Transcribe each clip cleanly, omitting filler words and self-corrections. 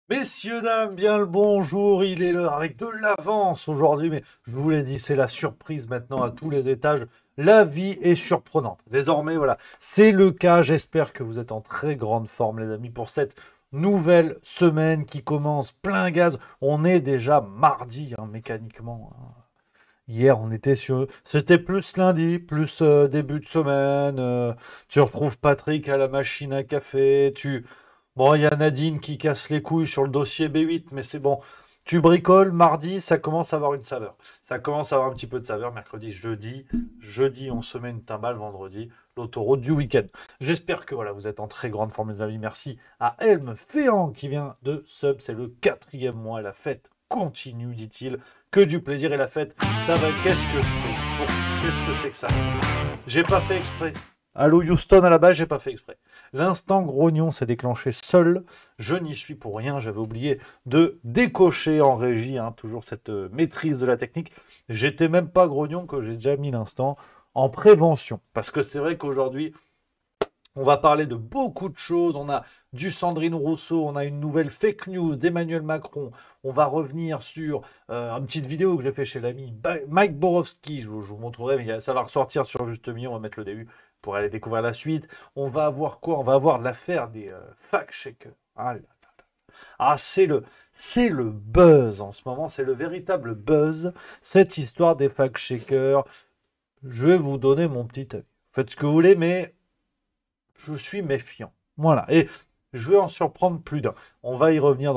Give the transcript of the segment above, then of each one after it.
Messieurs, dames, bien le bonjour, il est l'heure avec de l'avance aujourd'hui, mais je vous l'ai dit, c'est la surprise maintenant à tous les étages. La vie est surprenante. Désormais, voilà, c'est le cas. J'espère que vous êtes en très grande forme, les amis, pour cette nouvelle semaine qui commence plein gaz. On est déjà mardi, hein, mécaniquement. Hier, on était sur... C'était plus lundi, plus début de semaine. Tu retrouves Patrick à la machine à café, Bon, il y a Nadine qui casse les couilles sur le dossier B8, mais c'est bon. Tu bricoles, mardi, ça commence à avoir une saveur. Ça commence à avoir un petit peu de saveur, mercredi, jeudi. Jeudi, on se met une timbale, vendredi, l'autoroute du week-end. J'espère que voilà, vous êtes en très grande forme, les amis. Merci à Helm Féan qui vient de sub. C'est le 4e mois. La fête continue, dit-il. Que du plaisir et la fête. Ça va, qu'est-ce que je fais? Bon, qu'est-ce que c'est que ça? J'ai pas fait exprès. Allô Houston à la base, j'ai pas fait exprès. L'instant grognon s'est déclenché seul. Je n'y suis pour rien. J'avais oublié de décocher en régie, hein, toujours cette maîtrise de la technique. J'étais même pas grognon que j'ai déjà mis l'instant en prévention. Parce que c'est vrai qu'aujourd'hui, on va parler de beaucoup de choses. On a du Sandrine Rousseau, on a une nouvelle fake news d'Emmanuel Macron. On va revenir sur une petite vidéo que j'ai fait chez l'ami Mike Borowski. Je vous montrerai, mais ça va ressortir sur Juste Milieu. On va mettre le début pour aller découvrir la suite. On va avoir quoi? On va avoir l'affaire des fact-checkers. Ah, là, là. Ah, c'est le buzz en ce moment. C'est le véritable buzz. Cette histoire des fact-checkers. Je vais vous donner mon petit avis. Faites ce que vous voulez, mais je suis méfiant. Voilà. Et je vais en surprendre plus d'un. On va y revenir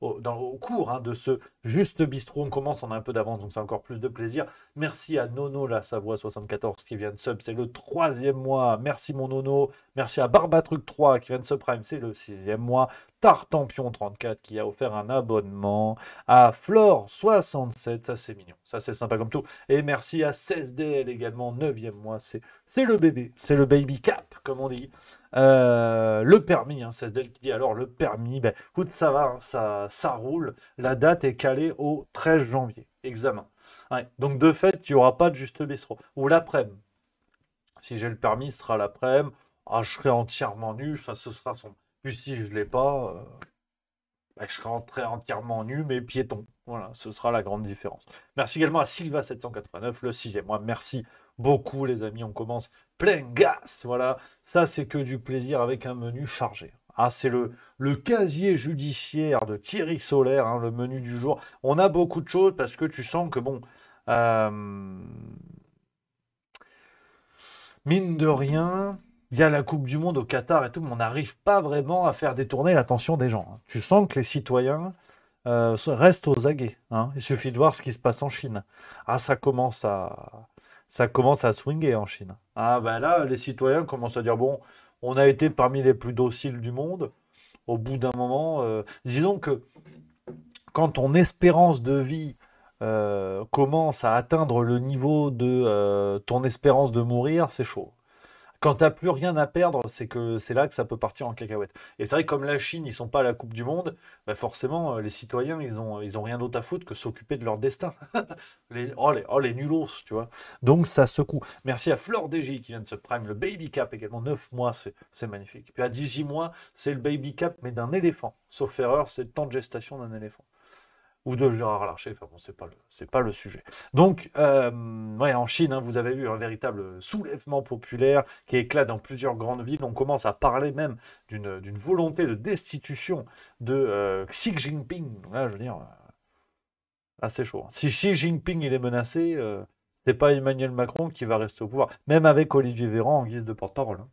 au cours, hein, de ce Juste Bistrot. On commence, on a un peu d'avance, donc c'est encore plus de plaisir. Merci à Nono la Savoie 74 qui vient de sub, c'est le 3e mois. Merci mon Nono. Merci à Barbatruc 3 qui vient de subprime, c'est le 6e mois. Tartampion 34 qui a offert un abonnement. À Flore 67, ça c'est mignon, ça c'est sympa comme tout. Et merci à 16DL également, 9e mois. C'est le bébé, c'est le baby cap, comme on dit. Le permis, hein, 16DL qui dit alors le permis, ben écoute, ça va, hein, ça roule. La date est calée au 13 janvier, examen. Ouais, donc de fait, il n'y aura pas de Juste Bistrot. Ou l'après-midi. Si j'ai le permis, ce sera l'après-midi. Ah, je serai entièrement nu, enfin ce sera son... Puis si je ne l'ai pas, je serai entièrement nu, mais piéton. Voilà, ce sera la grande différence. Merci également à Sylva789, le 6e mois. Merci beaucoup les amis, on commence plein gaz. Voilà, ça c'est que du plaisir avec un menu chargé. Ah, c'est le casier judiciaire de Thierry Solaire, hein, le menu du jour. On a beaucoup de choses parce que tu sens que bon, mine de rien, il y a la Coupe du Monde au Qatar et tout, mais on n'arrive pas vraiment à faire détourner l'attention des gens, hein. Tu sens que les citoyens restent aux aguets, hein. Il suffit de voir ce qui se passe en Chine. Ah, ça commence à swinguer en Chine. Ah, ben là, les citoyens commencent à dire, bon, on a été parmi les plus dociles du monde. Au bout d'un moment, disons que quand ton espérance de vie commence à atteindre le niveau de ton espérance de mourir, c'est chaud. Quand t'as plus rien à perdre, c'est là que ça peut partir en cacahuète. Et c'est vrai que comme la Chine, ils sont pas à la Coupe du Monde, bah forcément, les citoyens, ils ont rien d'autre à foutre que s'occuper de leur destin. les nulos, tu vois. Donc ça secoue. Merci à Flore DJ qui vient de se prime le Baby Cap également. 9 mois, c'est magnifique. Puis à 18 mois, c'est le Baby Cap, mais d'un éléphant. Sauf erreur, c'est le temps de gestation d'un éléphant. Ou de Gérard Larcher, enfin bon, c'est pas le sujet. Donc, ouais, en Chine, hein, vous avez vu un véritable soulèvement populaire qui éclate dans plusieurs grandes villes. On commence à parler même d'une volonté de destitution de Xi Jinping. Là, je veux dire, c'est chaud, hein. Si Xi Jinping il est menacé, c'est pas Emmanuel Macron qui va rester au pouvoir. Même avec Olivier Véran en guise de porte-parole, hein.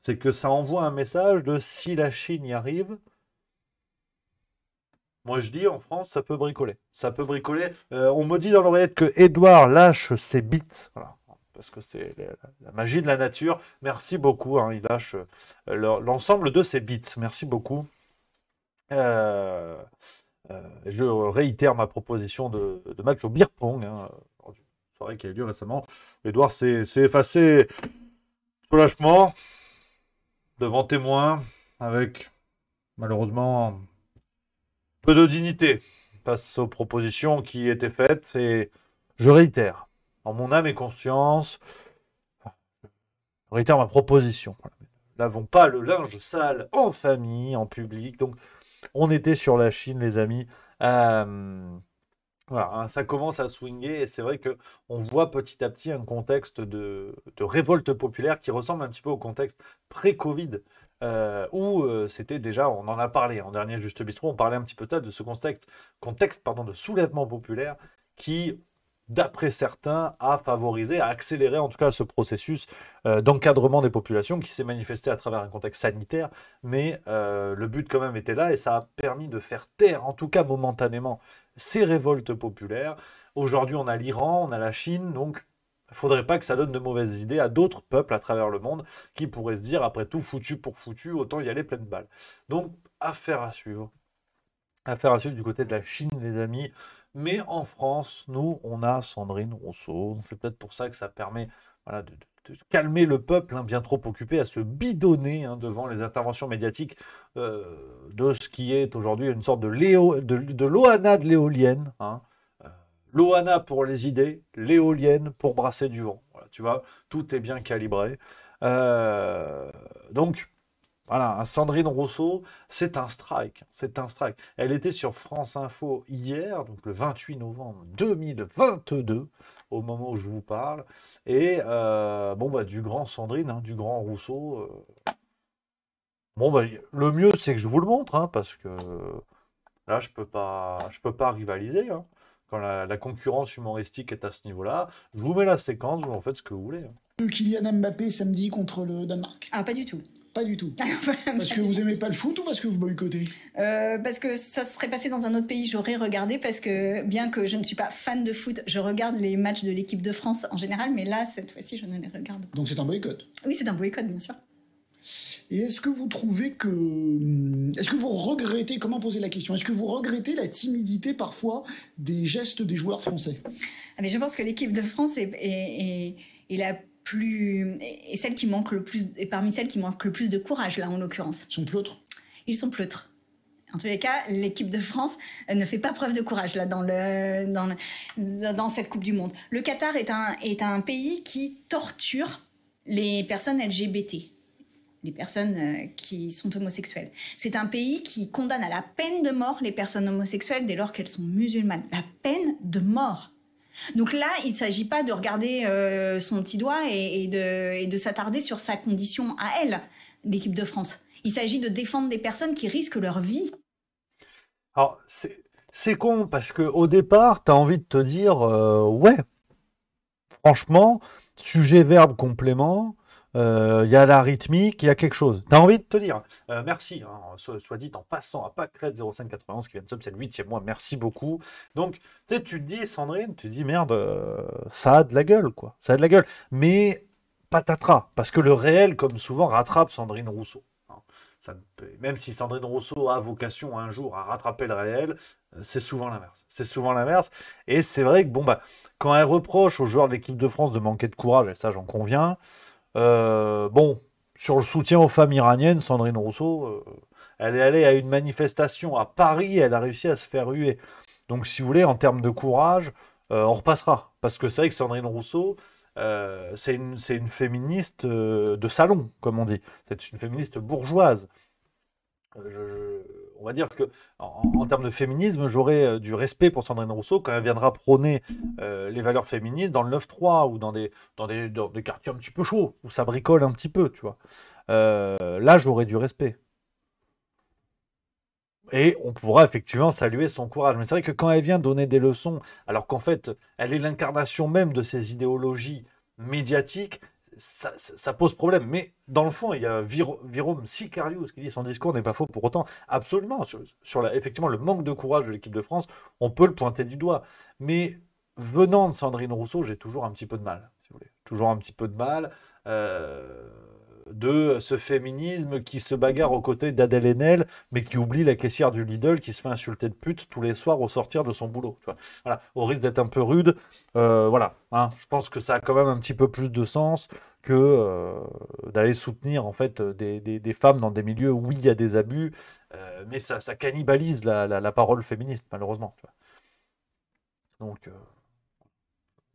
c'est que ça envoie un message de si la Chine y arrive, moi je dis en France, ça peut bricoler. Ça peut bricoler. On me dit dans l'oreillette que Edouard lâche ses bits. Voilà. Parce que c'est la magie de la nature. Merci beaucoup. Hein, il lâche l'ensemble de ses bits. Merci beaucoup. Je réitère ma proposition de match au beer pong. Hein, une soirée qui a eu lieu récemment. Edouard s'est effacé soulagement devant témoin avec malheureusement peu de dignité face aux propositions qui étaient faites. Et je réitère, en mon âme et conscience, je réitère ma proposition. Voilà. Nous n'avons pas le linge sale en famille, en public. Donc, on était sur la Chine, les amis. Voilà, hein, ça commence à swinger et c'est vrai qu'on voit petit à petit un contexte de révolte populaire qui ressemble un petit peu au contexte pré-Covid où c'était déjà, on en a parlé en dernier Juste Bistrot, on parlait un petit peu de ce contexte de soulèvement populaire qui, d'après certains, a favorisé, a accéléré en tout cas ce processus d'encadrement des populations qui s'est manifesté à travers un contexte sanitaire, mais le but quand même était là et ça a permis de faire taire, en tout cas momentanément, ces révoltes populaires. Aujourd'hui, on a l'Iran, on a la Chine, donc il ne faudrait pas que ça donne de mauvaises idées à d'autres peuples à travers le monde qui pourraient se dire, après tout, foutu pour foutu, autant y aller pleine balle. Donc, affaire à suivre. Affaire à suivre du côté de la Chine, les amis. Mais en France, nous, on a Sandrine Rousseau. C'est peut-être pour ça que ça permet de calmer le peuple, bien trop occupé à se bidonner devant les interventions médiatiques de ce qui est aujourd'hui une sorte de Loana de l'éolienne. Loana pour les idées, l'éolienne pour brasser du vent. Voilà, tu vois, tout est bien calibré. Donc, voilà, Sandrine Rousseau, c'est un strike. C'est un strike. Elle était sur France Info hier, donc le 28 novembre 2022, au moment où je vous parle. Et du grand Sandrine, du grand Rousseau. Le mieux, c'est que je vous le montre, parce que là, je peux pas rivaliser. Quand la concurrence humoristique est à ce niveau-là, je vous mets la séquence, vous en faites ce que vous voulez. Kylian Mbappé samedi contre le Danemark. Ah, pas du tout. Pas du tout. Parce que vous aimez pas le foot ou parce que vous boycottez? Parce que ça se serait passé dans un autre pays, j'aurais regardé, parce que bien que je ne suis pas fan de foot, je regarde les matchs de l'équipe de France en général, mais là, cette fois-ci, je ne les regarde pas. Donc c'est un boycott? Oui, c'est un boycott, bien sûr. Et est-ce que vous trouvez que... Est-ce que vous regrettez... Comment poser la question? Est-ce que vous regrettez la timidité parfois des gestes des joueurs français? Mais je pense que l'équipe de France est la plus... est celle qui manque le plus... et parmi celles qui manquent le plus de courage, là, en l'occurrence. Ils sont pleutres? Ils sont pleutres. En tous les cas, l'équipe de France ne fait pas preuve de courage là dans cette Coupe du Monde. Le Qatar est un pays qui torture les personnes LGBT. Les personnes qui sont homosexuelles. C'est un pays qui condamne à la peine de mort les personnes homosexuelles dès lors qu'elles sont musulmanes. La peine de mort. Donc là, il ne s'agit pas de regarder son petit doigt et de s'attarder sur sa condition à elle, l'équipe de France. Il s'agit de défendre des personnes qui risquent leur vie. Alors, c'est con, parce qu'au départ, tu as envie de te dire, ouais, franchement, sujet, verbe, complément... Il y a la rythmique, il y a quelque chose. T'as envie de te dire merci, soit dit en passant à Pâquerette 0591 qui vient de sub, c'est le 8e mois, merci beaucoup. Donc, tu te dis, Sandrine, tu te dis, merde, ça a de la gueule, quoi. Ça a de la gueule. Mais patatras, parce que le réel, comme souvent, rattrape Sandrine Rousseau. Même si Sandrine Rousseau a vocation un jour à rattraper le réel, c'est souvent l'inverse. C'est souvent l'inverse. Et c'est vrai que, quand elle reproche aux joueurs de l'équipe de France de manquer de courage, et ça, j'en conviens, sur le soutien aux femmes iraniennes, Sandrine Rousseau, elle est allée à une manifestation à Paris, elle a réussi à se faire huer. Donc, si vous voulez, en termes de courage, on repassera. Parce que c'est vrai que Sandrine Rousseau, c'est une féministe de salon, comme on dit. C'est une féministe bourgeoise. On va dire que en termes de féminisme, j'aurais du respect pour Sandrine Rousseau quand elle viendra prôner les valeurs féministes dans le 9-3 ou dans des quartiers un petit peu chauds, où ça bricole un petit peu, tu vois. Là, j'aurais du respect. Et on pourra effectivement saluer son courage. Mais c'est vrai que quand elle vient donner des leçons, alors qu'en fait, elle est l'incarnation même de ces idéologies médiatiques, ça pose problème. Mais dans le fond, il y a Jérôme Sicarius qui dit son discours n'est pas faux pour autant. Absolument. Effectivement, le manque de courage de l'équipe de France, on peut le pointer du doigt. Mais venant de Sandrine Rousseau, j'ai toujours un petit peu de mal, si vous voulez. Toujours un petit peu de mal. De ce féminisme qui se bagarre aux côtés d'Adèle Haenel, mais qui oublie la caissière du Lidl qui se fait insulter de pute tous les soirs au sortir de son boulot. Tu vois. Voilà, au risque d'être un peu rude, voilà. Hein, je pense que ça a quand même un petit peu plus de sens que d'aller soutenir en fait des femmes dans des milieux où il y a des abus, mais ça cannibalise la parole féministe, malheureusement. Tu vois. Donc,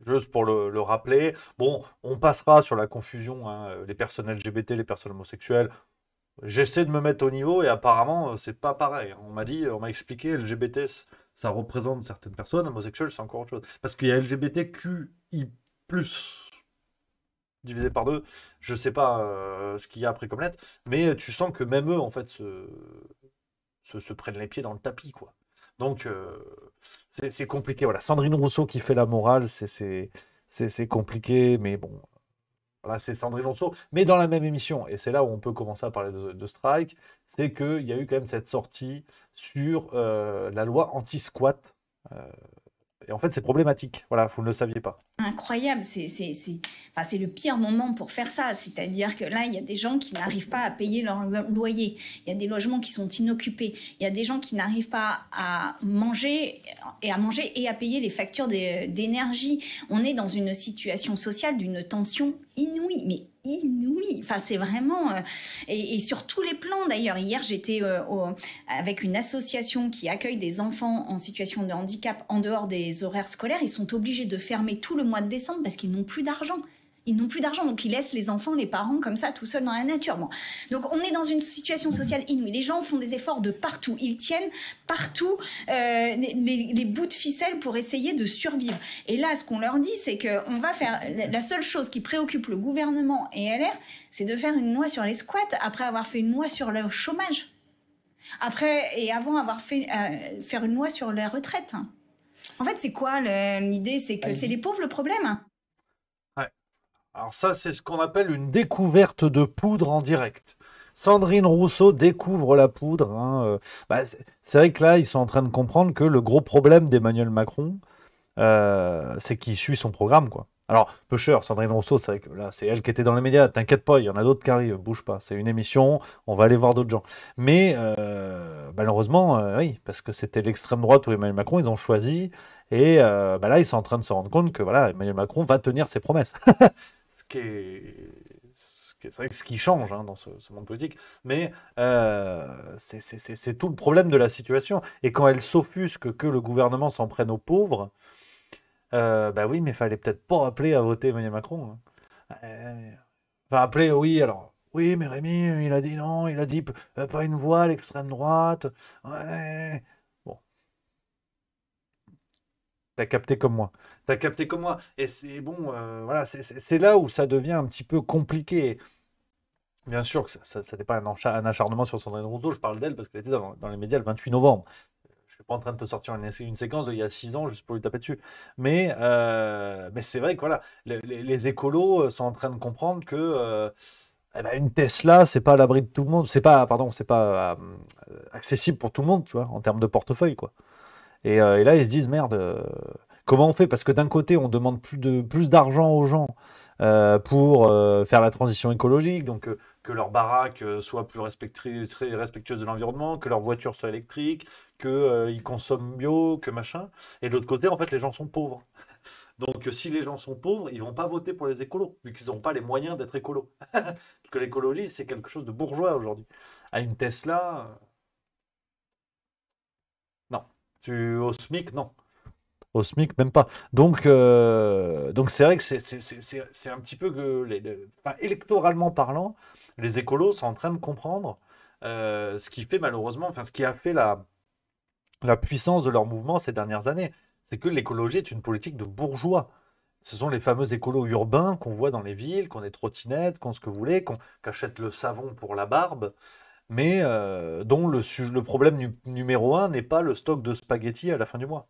juste pour le rappeler. Bon, on passera sur la confusion, hein, les personnes LGBT, les personnes homosexuelles. J'essaie de me mettre au niveau et apparemment, c'est pas pareil. On m'a expliqué, LGBT, ça représente certaines personnes, homosexuelles, c'est encore autre chose. Parce qu'il y a LGBTQI+, divisé par deux, je sais pas ce qu'il y a après comme lettre, mais tu sens que même eux, en fait, se prennent les pieds dans le tapis, quoi. Donc, c'est compliqué. Voilà, Sandrine Rousseau qui fait la morale, c'est compliqué, mais bon, voilà, c'est Sandrine Rousseau. Mais dans la même émission, et c'est là où on peut commencer à parler de strike, c'est qu'il y a eu quand même cette sortie sur la loi anti-squat. Et en fait, c'est problématique. Voilà, vous ne le saviez pas. Incroyable, enfin, c'est le pire moment pour faire ça. C'est-à-dire que là, il y a des gens qui n'arrivent pas à payer leur loyer. Il y a des logements qui sont inoccupés. Il y a des gens qui n'arrivent pas à manger et à payer les factures d'énergie. On est dans une situation sociale d'une tension inouïe, mais inouïe. Enfin, c'est vraiment... et sur tous les plans, d'ailleurs. Hier, j'étais avec une association qui accueille des enfants en situation de handicap en dehors des horaires scolaires. Ils sont obligés de fermer tout le mois de décembre parce qu'ils n'ont plus d'argent. Ils n'ont plus d'argent, donc ils laissent les enfants, les parents comme ça, tout seuls dans la nature. Bon. Donc on est dans une situation sociale inouïe. Les gens font des efforts de partout. Ils tiennent partout les bouts de ficelle pour essayer de survivre. Et là, ce qu'on leur dit, c'est que on va faire... La seule chose qui préoccupe le gouvernement et LR, c'est de faire une loi sur les squats après avoir fait une loi sur le chômage. Avant avoir fait faire une loi sur les retraites. En fait, c'est quoi l'idée? C'est que c'est les pauvres le problème? Ouais. Alors ça, c'est ce qu'on appelle une découverte de poudre en direct. Sandrine Rousseau découvre la poudre. Hein. C'est vrai que là, ils sont en train de comprendre que le gros problème d'Emmanuel Macron, c'est qu'il suit son programme, quoi. Alors, Pusher, Sandrine Rousseau, c'est vrai que là, c'est elle qui était dans les médias. T'inquiète pas, il y en a d'autres qui arrivent, bouge pas. C'est une émission, on va aller voir d'autres gens. Mais malheureusement, oui, parce que c'était l'extrême droite ou Emmanuel Macron, ils ont choisi. Et là, ils sont en train de se rendre compte que voilà, Emmanuel Macron va tenir ses promesses. C'est vrai que ce qui change hein, dans ce monde politique, mais c'est tout le problème de la situation. Et quand elle s'offusque que le gouvernement s'en prenne aux pauvres, oui, mais il fallait peut-être pas appeler à voter Emmanuel Macron. Hein. Enfin, appeler, oui, alors. Oui, mais Rémi, il a dit non, il a dit pas une voix à l'extrême droite. Ouais. Bon. T'as capté comme moi. T'as capté comme moi. Et c'est bon, voilà, c'est là où ça devient un petit peu compliqué. Bien sûr que ça n'est pas un acharnement sur Sandrine Rousseau, je parle d'elle parce qu'elle était dans les médias le 28 novembre. Je suis pas en train de te sortir une séquence d'il y a 6 ans juste pour lui taper dessus. Mais c'est vrai que voilà, les écolos sont en train de comprendre que une Tesla, c'est pas à l'abri de tout le monde. C'est pas accessible pour tout le monde, tu vois, en termes de portefeuille, quoi. Et là, ils se disent, merde, comment on fait? Parce que d'un côté, on demande plus d'argent aux gens pour faire la transition écologique, donc que leur baraque soit plus très respectueuse de l'environnement, que leur voiture soit électrique, qu'ils consomment bio, que machin. Et de l'autre côté, en fait, les gens sont pauvres. Donc si les gens sont pauvres, ils vont pas voter pour les écolos, vu qu'ils n'ont pas les moyens d'être écolos. Parce que l'écologie, c'est quelque chose de bourgeois aujourd'hui. À une Tesla, non. Au SMIC, non. Au SMIC, même pas. Donc c'est vrai que c'est un petit peu que, électoralement parlant, les écolos sont en train de comprendre ce qui fait malheureusement, enfin ce qui a fait la puissance de leur mouvement ces dernières années. C'est que l'écologie est une politique de bourgeois. Ce sont les fameux écolos urbains qu'on voit dans les villes, qu'on des trottinettes, qu'on ce que vous voulez, qu'achètent le savon pour la barbe, mais dont le problème numéro un n'est pas le stock de spaghettis à la fin du mois.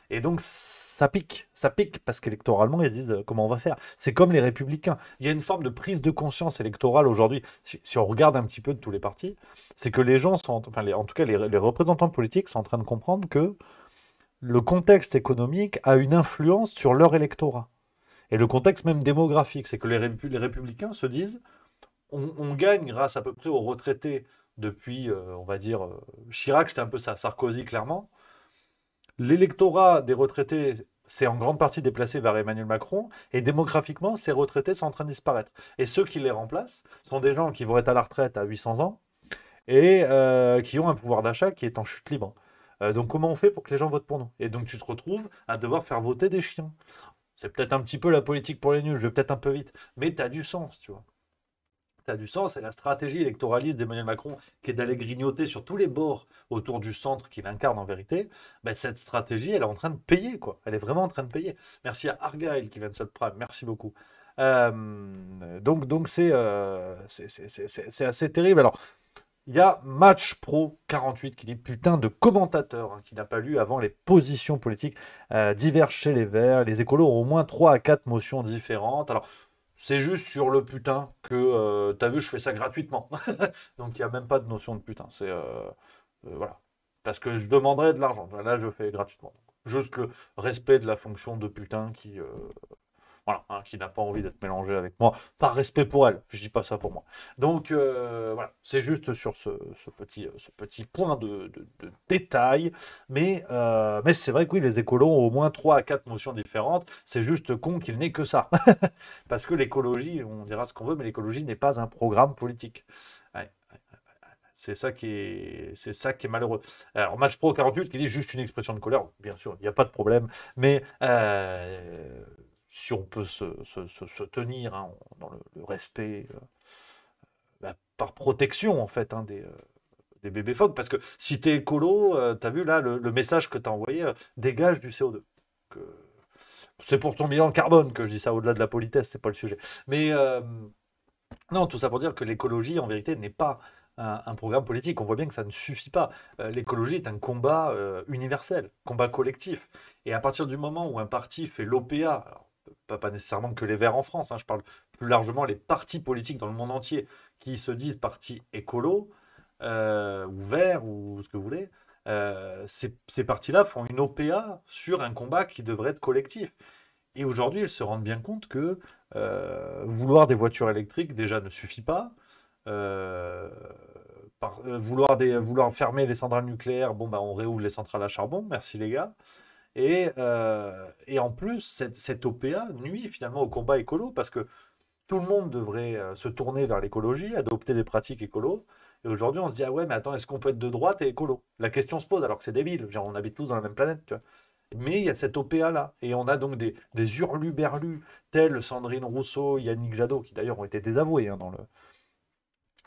Et donc, ça pique, parce qu'électoralement, ils se disent comment on va faire. C'est comme les républicains. Il y a une forme de prise de conscience électorale aujourd'hui, si on regarde un petit peu de tous les partis, c'est que les gens sont, enfin, en tout cas, les représentants politiques sont en train de comprendre que le contexte économique a une influence sur leur électorat. Et le contexte même démographique, c'est que les républicains se disent on gagne grâce à peu près aux retraités depuis, on va dire, Chirac, c'était un peu ça, Sarkozy, clairement. L'électorat des retraités s'est en grande partie déplacé vers Emmanuel Macron, et démographiquement, ces retraités sont en train de disparaître. Et ceux qui les remplacent sont des gens qui vont être à la retraite à 800 ans, et qui ont un pouvoir d'achat qui est en chute libre. Donc comment on fait pour que les gens votent pour nous? Et donc tu te retrouves à devoir faire voter des chiens. C'est peut-être un petit peu la politique pour les nuls, je vais peut-être un peu vite, mais tu as du sens, tu vois. Tu as du sens, et la stratégie électoraliste d'Emmanuel Macron, qui est d'aller grignoter sur tous les bords autour du centre qu'il incarne en vérité, ben cette stratégie, elle est en train de payer, quoi. Elle est vraiment en train de payer. Merci à Argyle qui vient de subprime, merci beaucoup. Donc c'est assez terrible. Alors, il y a Match Pro 48 qui dit putain de commentateur qui n'a pas lu avant les positions politiques diverses chez les Verts. Les écolos ont au moins 3 à 4 motions différentes. Alors, c'est juste sur le putain que t'as vu, je fais ça gratuitement. Donc, il n'y a même pas de notion de putain. C'est voilà. Parce que je demanderais de l'argent. Là, je le fais gratuitement. Juste le respect de la fonction de putain qui. Voilà, qui n'a pas envie d'être mélangée avec moi, par respect pour elle, je dis pas ça pour moi. Donc voilà, c'est juste sur ce petit point de détail, mais c'est vrai que oui, les écolos ont au moins 3 à 4 motions différentes, c'est juste con qu'il n'ait que ça. Parce que l'écologie, on dira ce qu'on veut, mais l'écologie n'est pas un programme politique. Ouais. C'est ça qui est malheureux. Alors, Match Pro 48 qui dit juste une expression de colère, bien sûr, il n'y a pas de problème, mais si on peut se tenir dans le respect, par protection en fait, des bébés phoques, parce que si t'es écolo, t'as vu là le message que t'as envoyé, dégage du CO2. Que... C'est pour ton bilan carbone que je dis ça, au-delà de la politesse, c'est pas le sujet. Mais non, tout ça pour dire que l'écologie, en vérité, n'est pas un programme politique. On voit bien que ça ne suffit pas. L'écologie est un combat universel, combat collectif. Et à partir du moment où un parti fait l'OPA, alors, pas nécessairement que les Verts en France, je parle plus largement les partis politiques dans le monde entier qui se disent partis écolos, ou verts, ou ce que vous voulez, ces partis-là font une OPA sur un combat qui devrait être collectif. Et aujourd'hui, ils se rendent bien compte que vouloir des voitures électriques déjà ne suffit pas. Euh, vouloir fermer les centrales nucléaires, bon, bah, on réouvre les centrales à charbon, merci les gars. Et en plus, cette OPA nuit finalement au combat écolo, parce que tout le monde devrait se tourner vers l'écologie, adopter des pratiques écolo. Et aujourd'hui, on se dit, ah ouais, mais attends, est-ce qu'on peut être de droite et écolo? La question se pose, alors que c'est débile, genre, on habite tous dans la même planète, tu vois. Mais il y a cette OPA-là. Et on a donc des hurluberlus, tels Sandrine Rousseau, Yannick Jadot, qui d'ailleurs ont été désavoués dans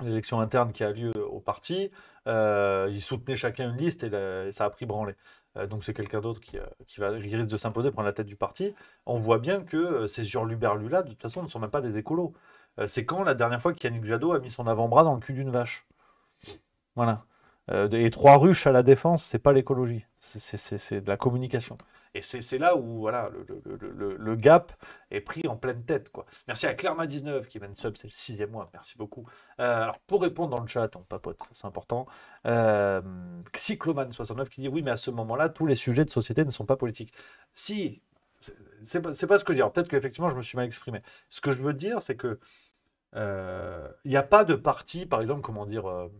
l'élection interne qui a lieu au parti. Ils soutenaient chacun une liste, et ça a pris branlée. Donc c'est quelqu'un d'autre qui risque de s'imposer, prendre la tête du parti. On voit bien que ces hurluberlus-là, de toute façon, ne sont même pas des écolos. C'est quand la dernière fois qu'Yannick Jadot a mis son avant-bras dans le cul d'une vache? Voilà. Et 3 ruches à la défense, c'est pas l'écologie, c'est de la communication. Et c'est là où voilà, le gap est pris en pleine tête, quoi. Merci à Clerma19 qui mène sub, c'est le 6e mois, merci beaucoup. Alors pour répondre dans le chat, on papote, ça c'est important. Cycloman69 qui dit oui, mais à ce moment-là, tous les sujets de société ne sont pas politiques. Si, c'est pas ce que je veux dire. Peut-être qu'effectivement je me suis mal exprimé. Ce que je veux dire, c'est que il n'y a pas de parti, par exemple, comment dire,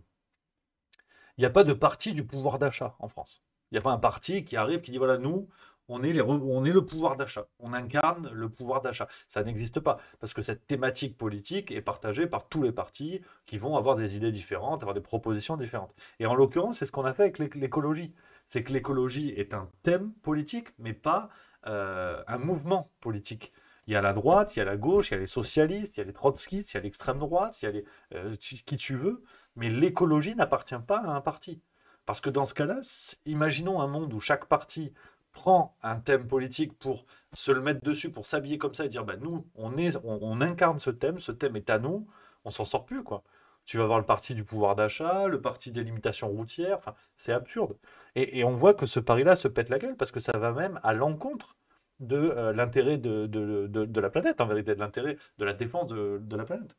il n'y a pas de parti du pouvoir d'achat en France. Il n'y a pas un parti qui arrive, qui dit voilà, nous, on est le pouvoir d'achat. On incarne le pouvoir d'achat. Ça n'existe pas. Parce que cette thématique politique est partagée par tous les partis qui vont avoir des idées différentes, avoir des propositions différentes. Et en l'occurrence, c'est ce qu'on a fait avec l'écologie. C'est que l'écologie est un thème politique, mais pas un mouvement politique. Il y a la droite, il y a la gauche, il y a les socialistes, il y a les trotskistes, il y a l'extrême droite, il y a qui tu veux. Mais l'écologie n'appartient pas à un parti. Parce que dans ce cas-là, imaginons un monde où chaque parti prend un thème politique pour se le mettre dessus, pour s'habiller comme ça et dire bah, nous, on incarne ce thème est à nous, on s'en sort plus, quoi. Tu vas avoir le parti du pouvoir d'achat, le parti des limitations routières. Enfin, c'est absurde. Et on voit que ce pari-là se pète la gueule parce que ça va même à l'encontre de l'intérêt de la planète, en vérité, de l'intérêt de la défense de la planète.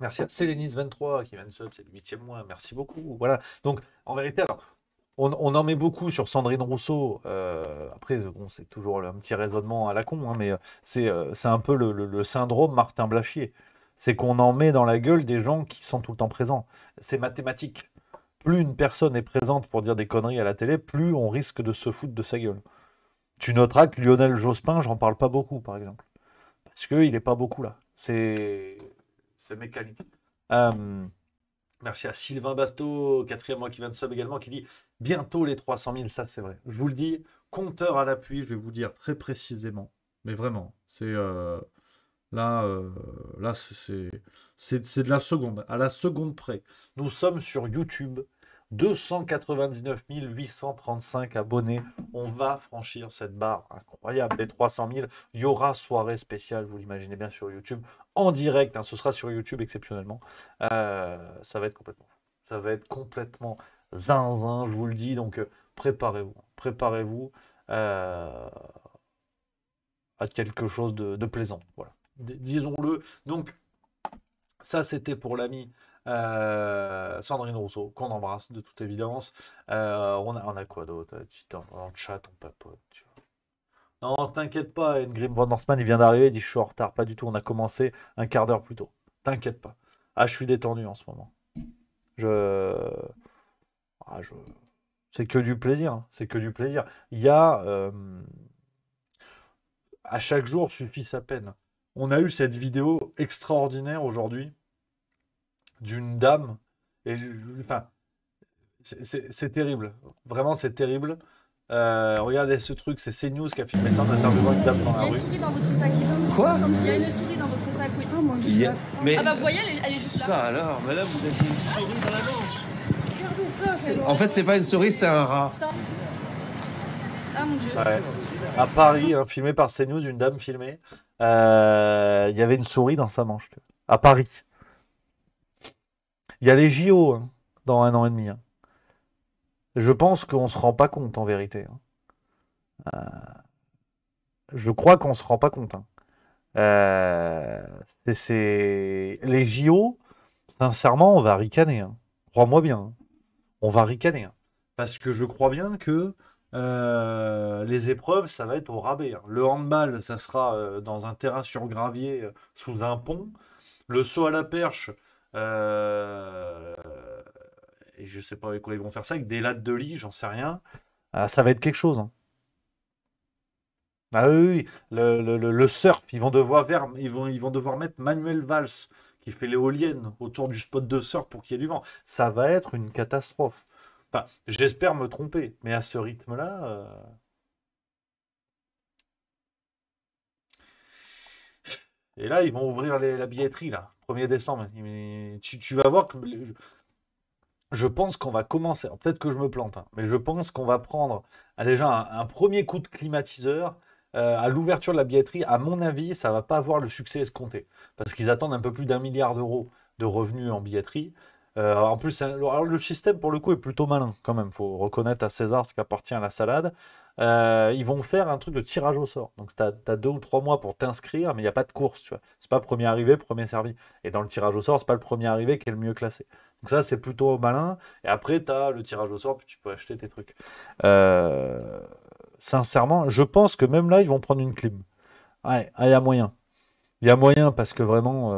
Merci à Sélénis23 qui vient de sub, c'est le 8e mois. Merci beaucoup. Voilà. Donc, en vérité, alors, on en met beaucoup sur Sandrine Rousseau. Après, bon, c'est toujours un petit raisonnement à la con, hein, mais c'est un peu le syndrome Martin Blachier. C'est qu'on en met dans la gueule des gens qui sont tout le temps présents. C'est mathématique. Plus une personne est présente pour dire des conneries à la télé, plus on risque de se foutre de sa gueule. Tu noteras que Lionel Jospin, j'en parle pas beaucoup, par exemple. Parce qu'il n'est pas beaucoup là. C'est mécanique. Merci à Sylvain Basto, 4e mois qui vient de sub également, qui dit bientôt les 300 000, ça c'est vrai. Je vous le dis, compteur à l'appui, je vais vous dire très précisément. Mais vraiment, c'est là c'est de la seconde, à la seconde près. Nous sommes sur YouTube, 299 835 abonnés. On va franchir cette barre incroyable des 300 000. Il y aura soirée spéciale, vous l'imaginez bien, sur YouTube, en direct. Hein, ce sera sur YouTube exceptionnellement. Ça va être complètement fou. Ça va être complètement zinzin, je vous le dis. Donc préparez-vous. Préparez-vous à quelque chose de plaisant. Voilà. Disons-le. Donc, ça, c'était pour l'ami Sandrine Rousseau, qu'on embrasse de toute évidence. On a quoi d'autre? Dans le chat, on papote. Tu vois. Non, t'inquiète pas, Ingrim Van Dorsman, il vient d'arriver, il dit je suis en retard. Pas du tout, on a commencé un quart d'heure plus tôt. T'inquiète pas. Ah, je suis détendu en ce moment. C'est que du plaisir. Hein. C'est que du plaisir. Il y a. À chaque jour suffit sa peine. On a eu cette vidéo extraordinaire aujourd'hui d'une dame. Et enfin, c'est terrible. Vraiment, c'est terrible. Regardez ce truc, c'est CNews qui a filmé ça en interviewant une dame dans la rue. Il y a une souris dans votre sac. Quoi? Il y a une souris dans votre sac, oui. Mais Ah bah vous voyez, elle est juste là. ça alors, madame, vous avez une souris dans la manche. Regardez ça. En fait, c'est pas une souris, c'est un rat. Ça. Ah mon dieu. Ouais. À Paris, hein, filmé par CNews, une dame filmée. Il y avait une souris dans sa manche. Tu vois. À Paris. Il y a les JO hein, dans 1 an et demi. Hein. Je pense qu'on ne se rend pas compte en vérité. Hein. Je crois qu'on ne se rend pas compte. Hein. Les JO, sincèrement, on va ricaner. Hein. Crois-moi bien. Hein. On va ricaner. Hein. Parce que je crois bien que les épreuves, ça va être au rabais. Hein. Le handball, ça sera dans un terrain sur gravier sous un pont. Le saut à la perche, et je sais pas avec quoi ils vont faire ça, avec des lattes de lit, j'en sais rien. Ça va être quelque chose. Hein. Ah oui, oui. Le surf, ils vont devoir mettre Manuel Valls, qui fait l'éolienne autour du spot de surf pour qu'il y ait du vent. Ça va être une catastrophe. Enfin, j'espère me tromper, mais à ce rythme-là. Et là, ils vont ouvrir la billetterie, là, 1er décembre. Tu vas voir que. Je pense qu'on va commencer. Peut-être que je me plante, hein, mais je pense qu'on va prendre déjà un premier coup de climatiseur à l'ouverture de la billetterie. À mon avis, ça va pas avoir le succès escompté. Parce qu'ils attendent un peu plus d'1 milliard d'euros de revenus en billetterie. En plus, alors, le système, pour le coup, est plutôt malin, quand même. Il faut reconnaître à César ce qui appartient à la salade. Ils vont faire un truc de tirage au sort. Donc, tu as 2 ou 3 mois pour t'inscrire, mais il n'y a pas de course, tu vois. C'est pas premier arrivé, premier servi. Et dans le tirage au sort, c'est pas le premier arrivé qui est le mieux classé. Donc ça, c'est plutôt malin. Et après, tu as le tirage au sort, puis tu peux acheter tes trucs. Sincèrement, je pense que même là, ils vont prendre une clim. Ouais, il y a moyen. Il y a moyen parce que vraiment...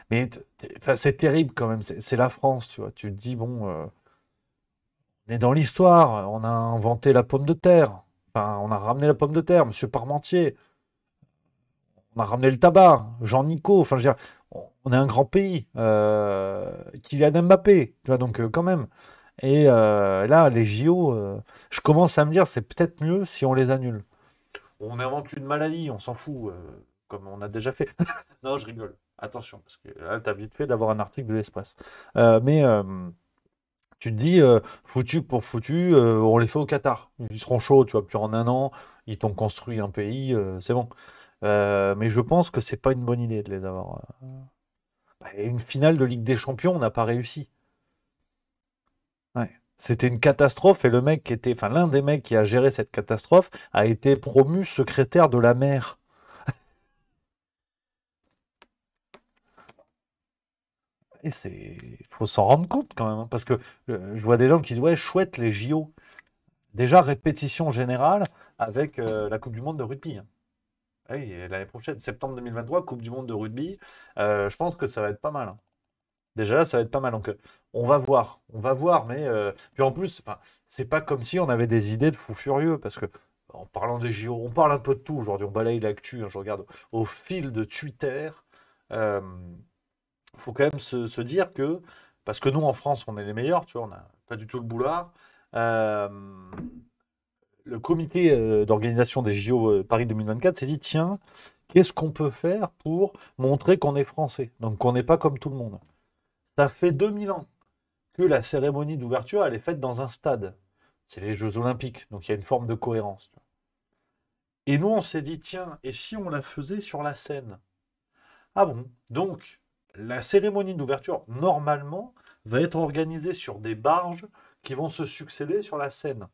mais c'est terrible quand même. C'est la France, tu vois. Tu te dis, bon, on est dans l'histoire. On a inventé la pomme de terre. Enfin, on a ramené la pomme de terre, Monsieur Parmentier. On a ramené le tabac, Jean Nico. Enfin, je veux dire, on est un grand pays. Kylian Mbappé, tu vois, donc quand même. Et là, les JO, je commence à me dire, c'est peut-être mieux si on les annule. On invente une maladie, on s'en fout, comme on a déjà fait. Non, je rigole. Attention, parce que là, tu as vite fait d'avoir un article de l'Express. Mais tu te dis, foutu pour foutu, on les fait au Qatar. Ils seront chauds, tu vois, puis en 1 an, ils t'ont construit un pays, c'est bon. Mais je pense que c'est pas une bonne idée de les avoir. Et une finale de Ligue des Champions, on n'a pas réussi. Ouais. C'était une catastrophe et le mec qui était, enfin l'un des mecs qui a géré cette catastrophe a été promu secrétaire de la mer. Et faut s'en rendre compte quand même, hein, parce que je vois des gens qui disent ouais chouette les JO. Déjà répétition générale avec la Coupe du Monde de rugby, hein. Ah oui, et l'année prochaine, septembre 2023, Coupe du Monde de rugby. Je pense que ça va être pas mal, hein. Déjà là, ça va être pas mal. Donc, on va voir. Mais puis en plus, enfin, c'est pas comme si on avait des idées de fous furieux, parce que en parlant des JO, on parle un peu de tout aujourd'hui. On balaye l'actu, hein, je regarde au fil de Twitter. Euh, faut quand même se dire que, parce que nous en France, on est les meilleurs, tu vois, on n'a pas du tout le boulard. Euh, le comité d'organisation des JO Paris 2024 s'est dit, tiens, qu'est-ce qu'on peut faire pour montrer qu'on est français, donc qu'on n'est pas comme tout le monde. Ça fait 2000 ans que la cérémonie d'ouverture, elle est faite dans un stade. C'est les Jeux Olympiques, donc il y a une forme de cohérence, tu vois. Et nous, on s'est dit, tiens, et si on la faisait sur la Seine? Ah bon? Donc, la cérémonie d'ouverture, normalement, va être organisée sur des barges qui vont se succéder sur la Seine.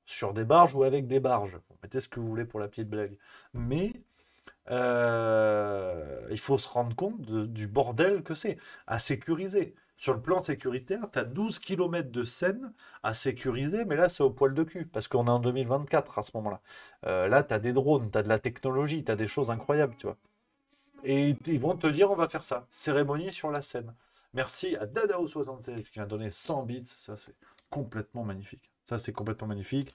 Sur des barges ou avec des barges. Vous mettez ce que vous voulez pour la petite blague. Mais il faut se rendre compte du bordel que c'est à sécuriser. Sur le plan sécuritaire, tu as 12 km de Seine à sécuriser, mais là, c'est au poil de cul, parce qu'on est en 2024 à ce moment-là. Là, tu as des drones, tu as de la technologie, tu as des choses incroyables, tu vois. Et ils vont te dire, on va faire ça. Cérémonie sur la Seine. Merci à Dadao76 qui m'a donné 100 bits. Ça, c'est complètement magnifique. Ça, c'est complètement magnifique.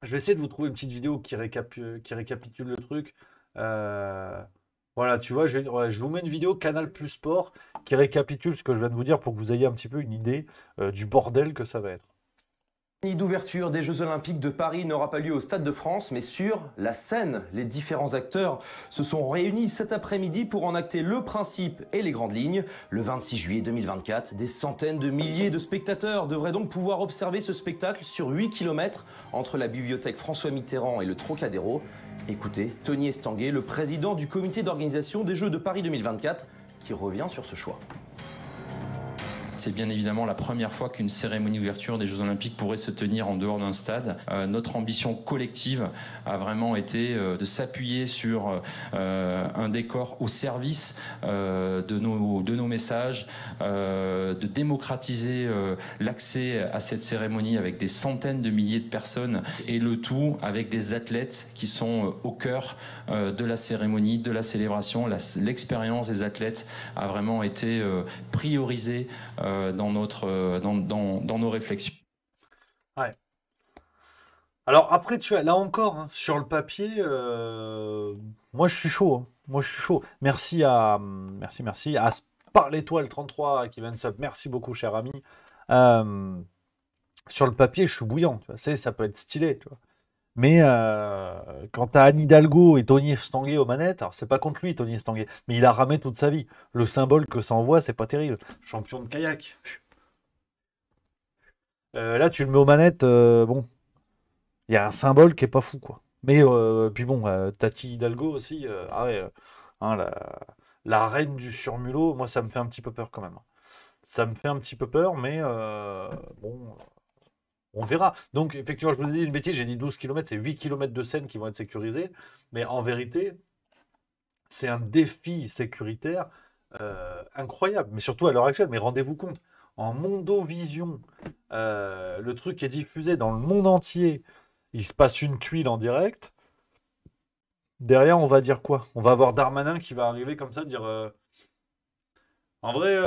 Je vais essayer de vous trouver une petite vidéo qui récapitule le truc. Euh, Voilà, tu vois, ouais, je vous mets une vidéo Canal Plus Sport qui récapitule ce que je viens de vous dire pour que vous ayez un petit peu une idée du bordel que ça va être. D'ouverture des Jeux Olympiques de Paris n'aura pas lieu au Stade de France, mais sur la Seine. Les différents acteurs se sont réunis cet après-midi pour en acter le principe et les grandes lignes. Le 26 juillet 2024, des centaines de milliers de spectateurs devraient donc pouvoir observer ce spectacle sur 8 km entre la bibliothèque François Mitterrand et le Trocadéro. Écoutez, Tony Estanguet, le président du comité d'organisation des Jeux de Paris 2024, qui revient sur ce choix. C'est bien évidemment la première fois qu'une cérémonie d'ouverture des Jeux Olympiques pourrait se tenir en dehors d'un stade. Notre ambition collective a vraiment été de s'appuyer sur un décor au service de nos messages, de démocratiser l'accès à cette cérémonie avec des centaines de milliers de personnes et le tout avec des athlètes qui sont au cœur de la cérémonie, de la célébration. L'expérience des athlètes a vraiment été priorisée dans nos réflexions. Ouais. Alors après, tu as là encore, hein, sur le papier, moi je suis chaud, hein. Moi je suis chaud. Merci à Spar l'étoile 33 qui vient de sub. Merci beaucoup, cher ami. Sur le papier, je suis bouillant. Tu vois. Ça peut être stylé, tu vois. Mais quand t'as Anne Hidalgo et Tony Estanguet aux manettes, alors c'est pas contre lui, Tony Estanguet, mais il a ramé toute sa vie. Le symbole que ça envoie, c'est pas terrible. Champion de kayak. Là, tu le mets aux manettes, bon, il y a un symbole qui est pas fou, quoi. Mais puis bon, Tati Hidalgo aussi, ah ouais, hein, la reine du surmulot, moi ça me fait un petit peu peur quand même. Ça me fait un petit peu peur, mais bon. On verra. Donc, effectivement, je vous ai dit une bêtise, j'ai dit 12 km, c'est 8 km de Seine qui vont être sécurisés. Mais en vérité, c'est un défi sécuritaire incroyable. Mais surtout à l'heure actuelle, mais rendez-vous compte, en Mondovision, le truc est diffusé dans le monde entier. Il se passe une tuile en direct. Derrière, on va dire quoi? On va avoir Darmanin qui va arriver comme ça, dire en vrai,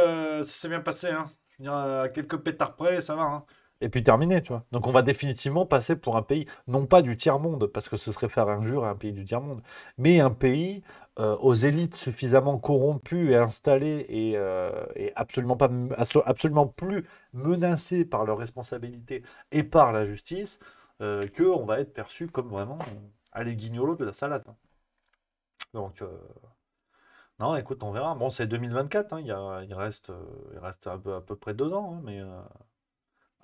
ça s'est bien passé, hein. Je veux dire, à quelques pétards près, ça va, hein. Et puis terminé, tu vois. Donc on va définitivement passer pour un pays, non pas du tiers-monde, parce que ce serait faire injure à un pays du tiers-monde, mais un pays aux élites suffisamment corrompues et installées et absolument plus menacées par leurs responsabilités et par la justice, qu'on va être perçu comme vraiment les guignolos de la salade, hein. Donc, non, écoute, on verra. Bon, c'est 2024, hein, il reste à peu près 2 ans, hein, mais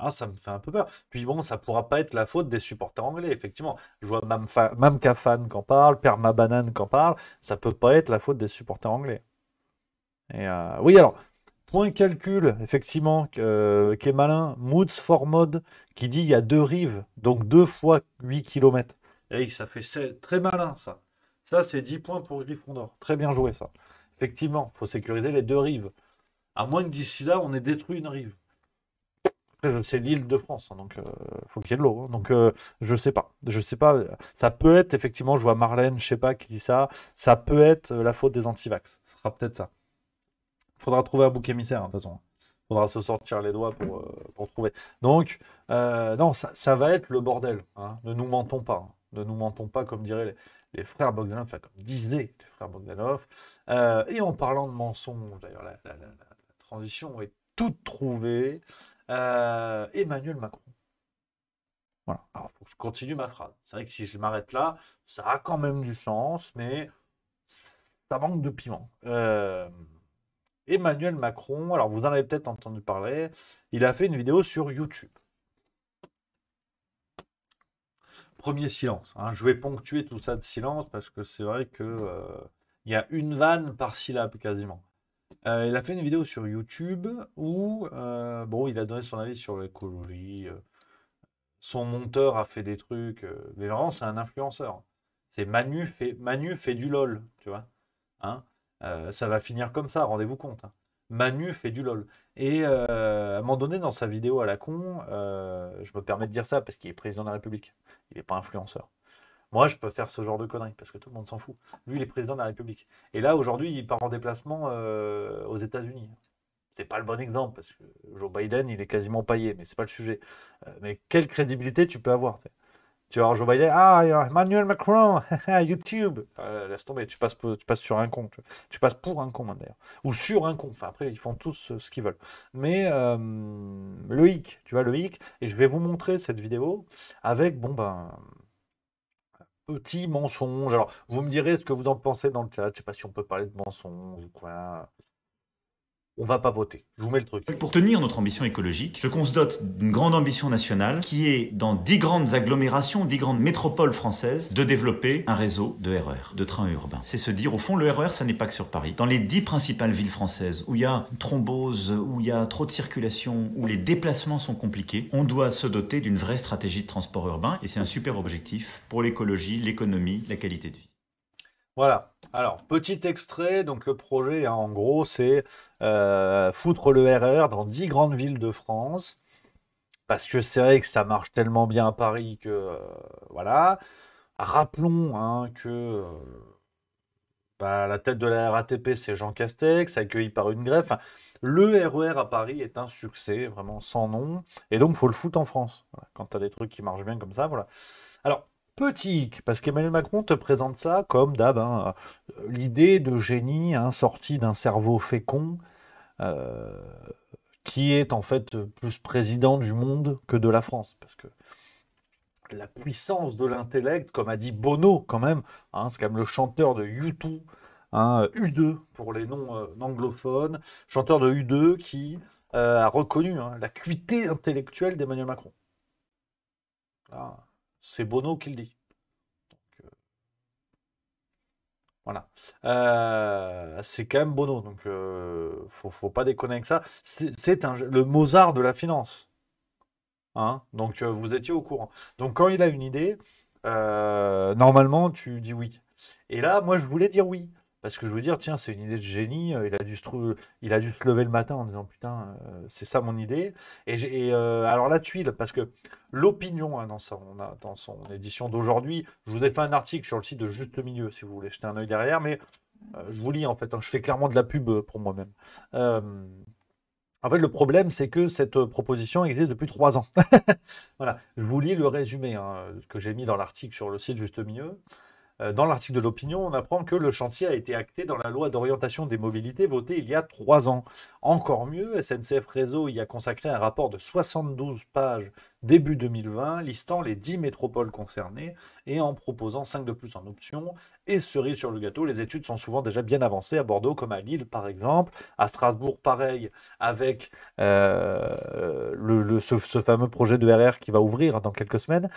Ah, ça me fait un peu peur. Puis bon, ça pourra pas être la faute des supporters anglais, effectivement. Je vois Mam Kafan qui en parle, Perma Banane qui en parle. Ça peut pas être la faute des supporters anglais. Et oui, alors, point calcul, effectivement, qui est malin. Moods for Mode qui dit il y a 2 rives, donc 2 fois 8 km. Et ça fait très malin, ça. Ça, c'est 10 points pour Gryffondor. Très bien joué, ça. Effectivement, il faut sécuriser les 2 rives. À moins que d'ici là, on ait détruit une rive. Après, c'est l'île de France, hein, donc faut qu'il y ait de l'eau. Hein, donc je sais pas. Je sais pas. Ça peut être, effectivement, je vois Marlène, je sais pas qui dit ça. Ça peut être la faute des antivax. Ce sera peut-être ça. Faudra trouver un bouc émissaire, hein, de toute façon. Faudra se sortir les doigts pour trouver. Donc, non, ça va être le bordel. Hein. Ne nous mentons pas. Hein. Ne nous mentons pas, comme diraient les frères Bogdanov, enfin, comme disaient les frères Bogdanov. Et en parlant de mensonges, d'ailleurs, la transition est toute trouvée. Emmanuel Macron. Voilà. Alors, il faut que je continue ma phrase. C'est vrai que si je m'arrête là, ça a quand même du sens, mais ça manque de piment. Emmanuel Macron, alors vous en avez peut-être entendu parler, il a fait une vidéo sur YouTube. Premier silence. Hein. Je vais ponctuer tout ça de silence parce que c'est vrai que il y a une vanne par syllabe quasiment. Il a fait une vidéo sur YouTube où bon, il a donné son avis sur l'écologie. Son monteur a fait des trucs. Mais vraiment, c'est un influenceur. C'est Manu fait du LOL, tu vois. Hein, ça va finir comme ça, rendez-vous compte. Hein. Manu fait du LOL. Et à un moment donné, dans sa vidéo à la con, je me permets de dire ça parce qu'il est président de la République. Il n'est pas influenceur. Moi, je peux faire ce genre de conneries parce que tout le monde s'en fout. Lui, il est président de la République. Et là, aujourd'hui, il part en déplacement aux États-Unis. C'est pas le bon exemple parce que Joe Biden, il est quasiment paillé, mais c'est pas le sujet. Mais quelle crédibilité tu peux avoir? Tu vas voir Joe Biden, Emmanuel Macron, YouTube. Laisse tomber, tu passes sur un con. Tu passes pour un con, même, d'ailleurs. Ou sur un con. Enfin, après, ils font tous ce qu'ils veulent. Mais Loïc, tu vois, Loïc, et je vais vous montrer cette vidéo avec, bon, ben, petit mensonge. Alors, vous me direz ce que vous en pensez dans le chat. Je sais pas si on peut parler de mensonge ou quoi. On va pas voter. Je vous mets le truc. Pour tenir notre ambition écologique, je veux qu'on se dote d'une grande ambition nationale qui est, dans 10 grandes agglomérations, 10 grandes métropoles françaises, de développer un réseau de RER, de trains urbains. C'est se dire, au fond, le RER, ça n'est pas que sur Paris. Dans les 10 principales villes françaises, où il y a une thrombose, où il y a trop de circulation, où les déplacements sont compliqués, on doit se doter d'une vraie stratégie de transport urbain. Et c'est un super objectif pour l'écologie, l'économie, la qualité de vie. Voilà. Alors, petit extrait. Donc, le projet, hein, en gros, c'est foutre le RER dans 10 grandes villes de France. Parce que c'est vrai que ça marche tellement bien à Paris que, voilà. Rappelons hein, que la tête de la RATP, c'est Jean Castex, accueilli par une grève. Enfin, le RER à Paris est un succès, vraiment sans nom. Et donc, il faut le foutre en France. Voilà. Quand tu as des trucs qui marchent bien comme ça, voilà. Alors, petit hic, parce qu'Emmanuel Macron te présente ça comme d'hab, hein, l'idée de génie hein, sortie d'un cerveau fécond qui est en fait plus président du monde que de la France. Parce que la puissance de l'intellect, comme a dit Bono quand même, hein, c'est quand même le chanteur de U2, hein, U2 pour les non anglophones, chanteur de U2 qui a reconnu hein, l'acuité intellectuelle d'Emmanuel Macron. Là, c'est Bono qui le dit. Donc, voilà. C'est quand même Bono, donc faut pas déconner avec ça. C'est le Mozart de la finance. Hein, donc vous étiez au courant. Donc quand il a une idée, normalement tu dis oui. Et là, moi je voulais dire oui. Parce que je veux dire, tiens, c'est une idée de génie. Il a dû se lever le matin en disant putain, c'est ça mon idée. Alors la tuile, parce que l'opinion, hein, dans son édition d'aujourd'hui, je vous ai fait un article sur le site de Juste Milieu, si vous voulez jeter un œil derrière, mais je vous lis en fait, hein, je fais clairement de la pub pour moi-même. En fait, le problème, c'est que cette proposition existe depuis 3 ans. Voilà, je vous lis le résumé hein, que j'ai mis dans l'article sur le site Juste Milieu. Dans l'article de l'Opinion, on apprend que le chantier a été acté dans la loi d'orientation des mobilités votée il y a 3 ans. Encore mieux, SNCF Réseau y a consacré un rapport de 72 pages début 2020, listant les 10 métropoles concernées et en proposant 5 de plus en option. Et cerise sur le gâteau, les études sont souvent déjà bien avancées à Bordeaux comme à Lille par exemple. À Strasbourg, pareil, avec ce fameux projet de RR qui va ouvrir dans quelques semaines.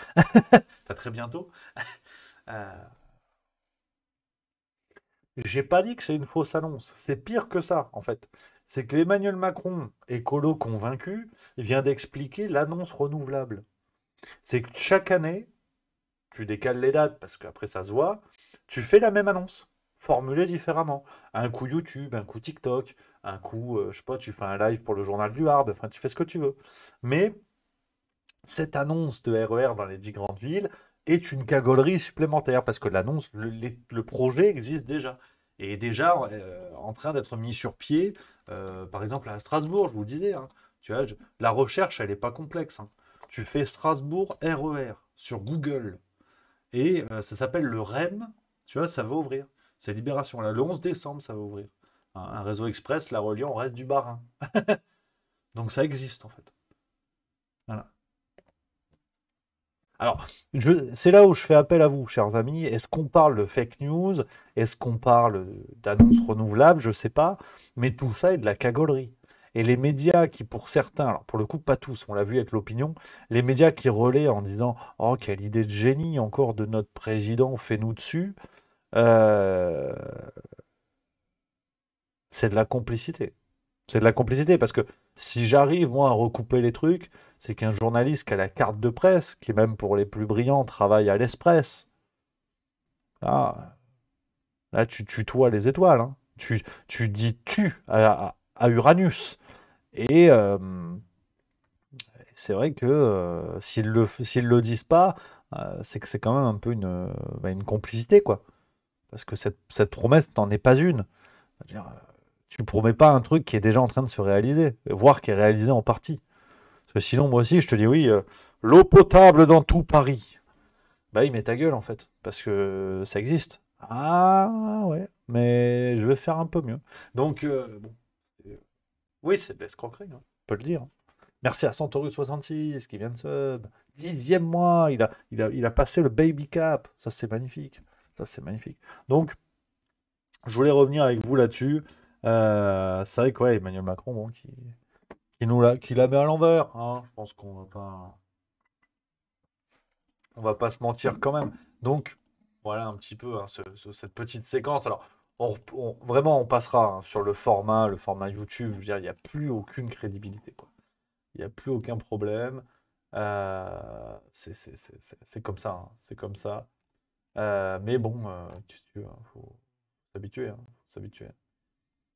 Pas très bientôt. Euh, J'ai pas dit que c'est une fausse annonce. C'est pire que ça, en fait. C'est que Emmanuel Macron, écolo convaincu, vient d'expliquer l'annonce renouvelable. C'est que chaque année, tu décales les dates parce qu'après ça se voit, tu fais la même annonce, formulée différemment. Un coup YouTube, un coup TikTok, un coup, je sais pas, tu fais un live pour le journal du Hard, enfin, tu fais ce que tu veux. Mais cette annonce de RER dans les 10 grandes villes est une cagolerie supplémentaire parce que l'annonce, le projet existe déjà et est déjà en train d'être mis sur pied. Par exemple, à Strasbourg, je vous le disais, hein, tu vois, la recherche, elle n'est pas complexe, hein. Tu fais Strasbourg RER sur Google et ça s'appelle le REM, tu vois, ça va ouvrir. C'est Libération. Là, le 11 décembre, ça va ouvrir. Un réseau express la reliant au reste du Bas-Rhin. Donc ça existe en fait. Voilà. Alors, c'est là où je fais appel à vous, chers amis. Est-ce qu'on parle de fake news? Est-ce qu'on parle d'annonces renouvelables? Je ne sais pas. Mais tout ça est de la cagolerie. Et les médias qui, pour certains, alors pour le coup, pas tous, on l'a vu avec l'opinion, les médias qui relaient en disant «Oh, quelle idée de génie encore de notre président, fais-nous dessus», euh, c'est de la complicité. C'est de la complicité parce que si j'arrive, moi, à recouper les trucs, c'est qu'un journaliste qui a la carte de presse, qui même pour les plus brillants travaille à l'Express, là, là tu tutoies les étoiles, hein. Tu dis tu à Uranus. Et c'est vrai que s'ils le disent pas, c'est que c'est quand même un peu une complicité, quoi. Parce que cette promesse n'en est pas une. C'est-à-dire, tu promets pas un truc qui est déjà en train de se réaliser, voire qui est réalisé en partie. Parce que sinon, moi aussi, je te dis oui, l'eau potable dans tout Paris. Bah, il met ta gueule, en fait, parce que ça existe. Ah, ouais, mais je vais faire un peu mieux. Donc, bon, oui, c'est de l'escroquerie, hein, on peut le dire. Merci à Centaurus66 qui vient de sub. 10e mois, il a passé le baby cap. Ça, c'est magnifique. Ça, c'est magnifique. Donc, je voulais revenir avec vous là-dessus. C'est vrai que ouais, Emmanuel Macron, bon, qui la met à l'envers, hein. Je pense on va pas se mentir quand même. Donc, voilà un petit peu, hein, cette petite séquence. Alors, vraiment, on passera, hein, sur le format YouTube. Je veux dire, il n'y a plus aucune crédibilité, quoi. Il n'y a plus aucun problème. C'est comme ça, hein, c'est comme ça. Mais bon, qu'est-ce que tu veux, hein, faut s'habituer, hein, faut s'habituer.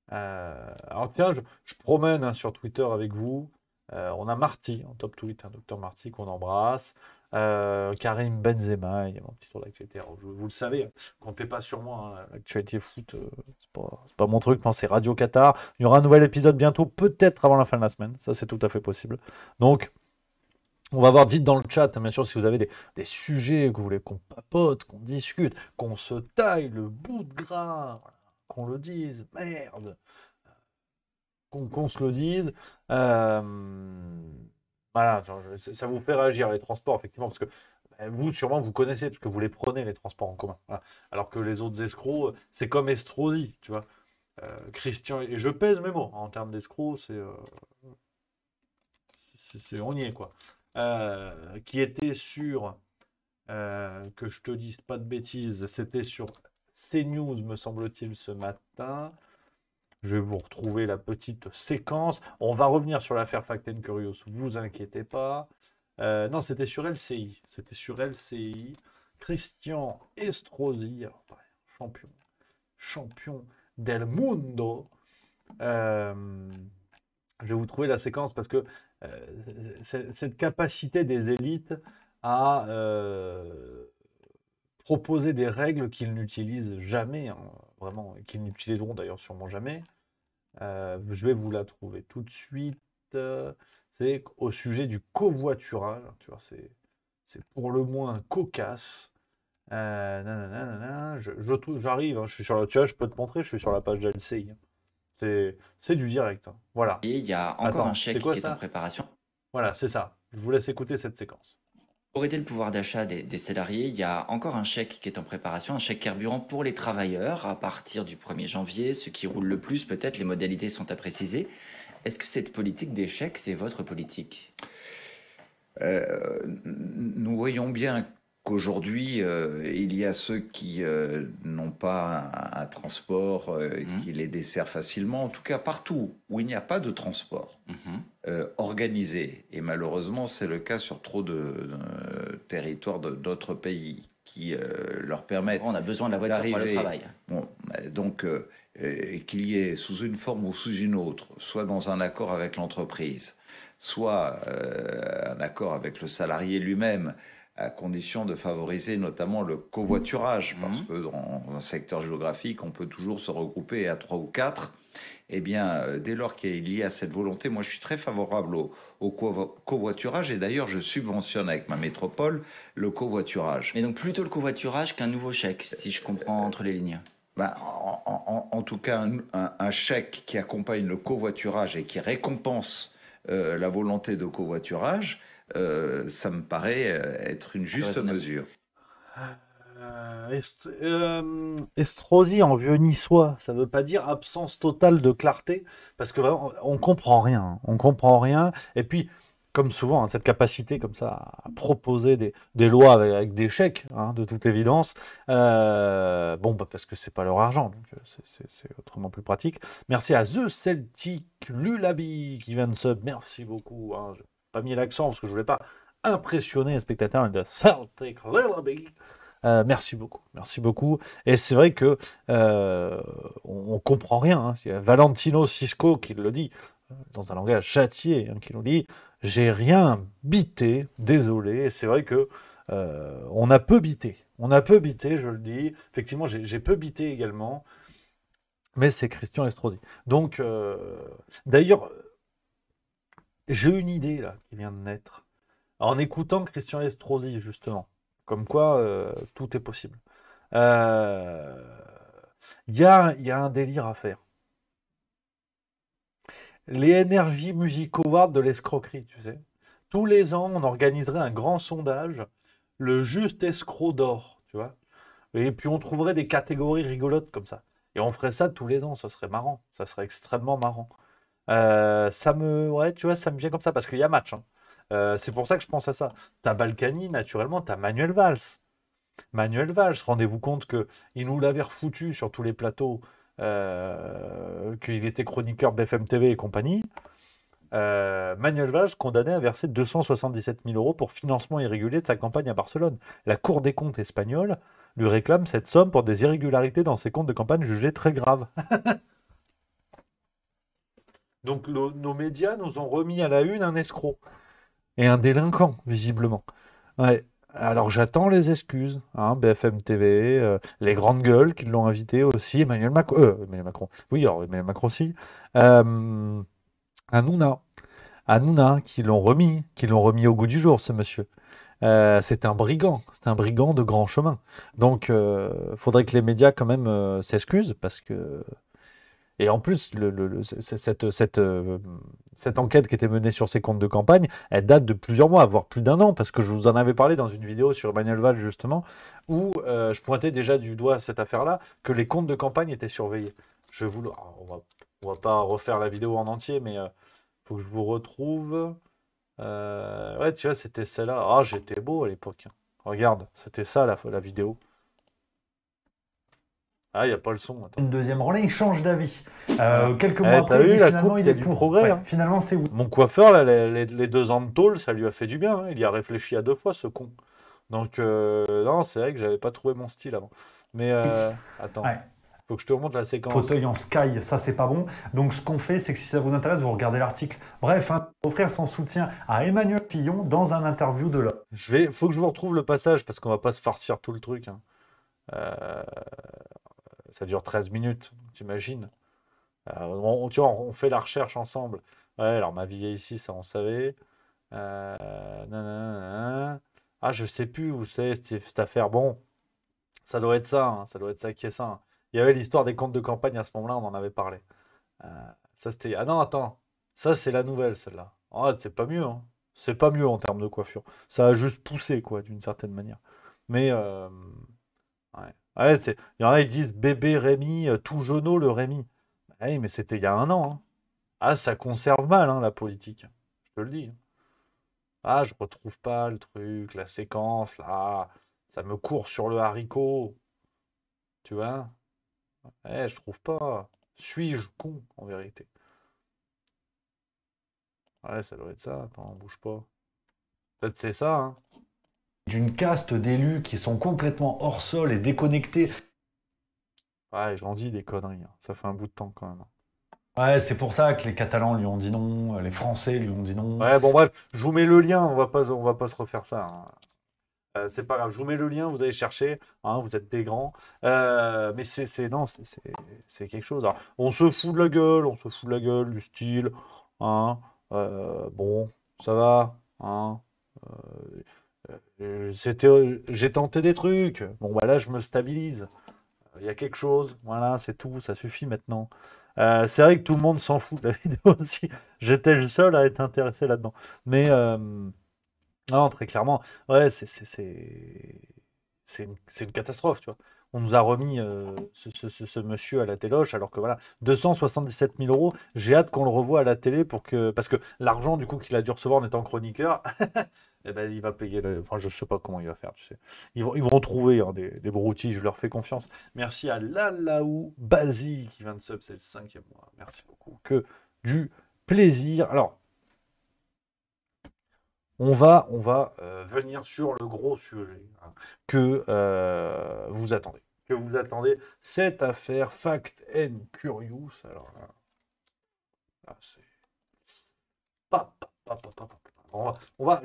Alors tiens, je promène, hein, sur Twitter avec vous. On a Marty en top tweet, hein, Docteur Marty qu'on embrasse. Karim Benzema, il y a mon petit tour d'actualité. Alors, vous le savez, hein, comptez pas sur moi, hein, l'actualité foot, c'est pas mon truc. Non, c'est Radio Qatar. Il y aura un nouvel épisode bientôt, peut-être avant la fin de la semaine. Ça, c'est tout à fait possible. Donc, on va voir, dites dans le chat, hein, bien sûr, si vous avez des sujets que vous voulez qu'on papote, qu'on discute, qu'on se taille le bout de gras, voilà, qu'on le dise, merde, qu'on se le dise. Voilà, genre, ça vous fait réagir les transports, effectivement, parce que vous, sûrement, vous connaissez, parce que vous les prenez, les transports en commun. Voilà. Alors que les autres escrocs, c'est comme Estrosi, tu vois. Christian, et je pèse mes mots, hein, en termes d'escrocs, on y est, quoi. Qui était sur, que je te dise pas de bêtises, c'était sur CNews, me semble-t-il, ce matin. Je vais vous retrouver la petite séquence. On va revenir sur l'affaire Fact & Curious, vous inquiétez pas. Non, c'était sur LCI. C'était sur LCI. Christian Estrosi, alors, pareil, champion del mundo. Je vais vous trouver la séquence parce que cette capacité des élites à proposer des règles qu'ils n'utilisent jamais, hein, vraiment, et qu'ils n'utiliseront d'ailleurs sûrement jamais. Je vais vous la trouver tout de suite. C'est au sujet du covoiturage, tu vois, c'est pour le moins cocasse. J'arrive, hein, je suis sur tu vois, je peux te montrer, je suis sur la page de LCI. C'est du direct, hein. Voilà. Et il y a encore Attends, un c'est chèque quoi qui est en ça? préparation. Voilà, c'est ça. Je vous laisse écouter cette séquence. Pour aider le pouvoir d'achat des salariés, il y a encore un chèque qui est en préparation, un chèque carburant pour les travailleurs à partir du 1er janvier. Ceux qui roulent le plus, peut-être, les modalités sont à préciser. Est-ce que cette politique des chèques, c'est votre politique? Nous voyons bien qu'aujourd'hui, il y a ceux qui n'ont pas un transport qui les dessert facilement, en tout cas partout où il n'y a pas de transport organisé. Et malheureusement, c'est le cas sur trop de territoires d'autres pays qui leur permettent On a besoin de la voiture pour le d'arriver. travail. Bon, donc, qu'il y ait sous une forme ou sous une autre, soit dans un accord avec l'entreprise, soit un accord avec le salarié lui-même, à condition de favoriser notamment le covoiturage, parce que dans un secteur géographique, on peut toujours se regrouper à 3 ou 4. Eh bien, dès lors qu'il y a cette volonté, moi je suis très favorable au covoiturage, et d'ailleurs je subventionne avec ma métropole le covoiturage. Mais donc plutôt le covoiturage qu'un nouveau chèque, si je comprends entre les lignes. Ben, en tout cas, un chèque qui accompagne le covoiturage et qui récompense la volonté de covoiturage, ça me paraît être une juste mesure. Estrosi en vieux niçois, ça veut pas dire absence totale de clarté, parce que vraiment, on comprend rien, hein. On comprend rien. Et puis, comme souvent, hein, cette capacité comme ça à proposer des lois avec des chèques, hein, de toute évidence, bon, bah, parce que c'est pas leur argent, donc c'est autrement plus pratique. Merci à The Celtic Lulabi qui vient de sub, merci beaucoup, hein. J'ai pas mis l'accent parce que je voulais pas impressionner les spectateurs de Celtic Lulabi. Merci beaucoup, merci beaucoup. Et c'est vrai que on comprend rien, hein. Il y a Valentino Cisco qui le dit dans un langage châtié, hein, qui nous dit j'ai rien bité, désolé. Et c'est vrai que on a peu bité, je le dis. Effectivement, j'ai peu bité également, mais c'est Christian Estrosi. Donc, d'ailleurs, j'ai une idée là qui vient de naître en écoutant Christian Estrosi justement. Comme quoi, tout est possible. Il y a un délire à faire. Les Energy Music Awards de l'escroquerie, tu sais. Tous les ans, on organiserait un grand sondage, le juste escroc d'or, tu vois. Et puis, on trouverait des catégories rigolotes comme ça. Et on ferait ça tous les ans, ça serait marrant. Ça serait extrêmement marrant. Ouais, tu vois, ça me vient comme ça, parce qu'il y a match, hein. C'est pour ça que je pense à ça. T'as Balkany, naturellement, t'as Manuel Valls. Manuel Valls, rendez-vous compte qu'il nous l'avait refoutu sur tous les plateaux, qu'il était chroniqueur BFM TV et compagnie. Manuel Valls condamné à verser 277 000 € pour financement irrégulier de sa campagne à Barcelone. La Cour des comptes espagnole lui réclame cette somme pour des irrégularités dans ses comptes de campagne jugées très graves. Donc nos médias nous ont remis à la une un escroc. Et un délinquant, visiblement. Ouais. Alors j'attends les excuses, hein, BFM TV, les grandes gueules qui l'ont invité aussi, Emmanuel Macron. Oui, alors Emmanuel Macron aussi. Hanouna, qui l'ont remis au goût du jour, ce monsieur. C'est un brigand de grand chemin. Donc, faudrait que les médias quand même s'excusent, parce que... Et en plus, cette enquête qui était menée sur ses comptes de campagne, elle date de plusieurs mois, voire plus d'1 an, parce que je vous en avais parlé dans une vidéo sur Emmanuel Valls, justement, où je pointais déjà du doigt cette affaire-là, que les comptes de campagne étaient surveillés. On va pas refaire la vidéo en entier, mais faut que je vous retrouve. Ouais, tu vois, c'était celle-là. Ah, j'étais beau à l'époque, hein. Regarde, c'était ça la vidéo. Ah, il n'y a pas le son. Attends. Une deuxième relais, il change d'avis. Quelques mois t'as après, vu, il dit la finalement, coupe, il il y a est du pour. progrès, Ouais, hein. finalement, c'est oui. Mon coiffeur, là, les 2 ans de tôle, ça lui a fait du bien, hein. Il y a réfléchi à 2 fois, ce con. Donc, non, c'est vrai que j'avais pas trouvé mon style avant. Mais, attends. Ouais. Faut que je te remonte la séquence. Fauteuil en sky, ça c'est pas bon. Donc ce qu'on fait, c'est que si ça vous intéresse, vous regardez l'article. Bref, hein, offrir son soutien à Emmanuel Fillon dans un interview de l'Homme. Faut que je vous retrouve le passage, parce qu'on va pas se farcir tout le truc, hein. Ça dure 13 minutes, t'imagines. Tu vois, on fait la recherche ensemble. Ouais, alors ma vie est ici, ça on savait. Nanana. Ah, je sais plus où c'est cette affaire. Bon, Ça doit être ça, hein, ça doit être ça qui est ça, hein. Il y avait l'histoire des comptes de campagne à ce moment-là, on en avait parlé. Ça, c'était. Ah non, attends. Ça, c'est la nouvelle, celle-là. Ah, c'est pas mieux, hein. C'est pas mieux en termes de coiffure. Ça a juste poussé, quoi, d'une certaine manière. Mais, ouais. Ouais, il y en a, ils disent bébé Rémi, tout jauneau le Rémi. Bah oui, mais c'était il y a un an, hein. Ah, ça conserve mal, hein, la politique. Je te le dis, hein. Ah, je retrouve pas le truc, la séquence, là. Ça me court sur le haricot. Tu vois? Je trouve pas. Suis-je con, en vérité? Ouais, ça doit être ça. Attends, bouge pas. Peut-être c'est ça, hein. D'une caste d'élus qui sont complètement hors sol et déconnectés. Ouais, j'en dis des conneries, hein. Ça fait un bout de temps quand même, hein. Ouais, c'est pour ça que les Catalans lui ont dit non, les Français lui ont dit non. Ouais, bon, bref, je vous mets le lien, on va pas se refaire ça, hein. C'est pas grave, je vous mets le lien, vous allez chercher, hein, vous êtes des grands. Mais non, c'est quelque chose. Alors, on se fout de la gueule, on se fout de la gueule du style, hein. Bon, ça va, hein. J'ai tenté des trucs. Bon, bah là, je me stabilise. Il y a quelque chose, voilà, c'est tout, ça suffit maintenant. C'est vrai que tout le monde s'en fout de la vidéo aussi. J'étais le seul à être intéressé là-dedans. Mais non, très clairement, ouais, c'est une catastrophe, tu vois. On nous a remis ce monsieur à la téloche, alors que voilà, 277 000 euros. J'ai hâte qu'on le revoie à la télé parce que l'argent du coup qu'il a dû recevoir en étant chroniqueur, eh ben, il va payer. Enfin, je sais pas comment il va faire, tu sais. Ils vont trouver, hein, des broutilles, je leur fais confiance. Merci à Lalaou Bazi qui vient de sub, c'est le 5e mois. Merci beaucoup. Que du plaisir. Alors. On va venir sur le gros sujet, hein, que vous attendez. Que vous attendez. Cette affaire Fact and Curious. Alors là, c'est.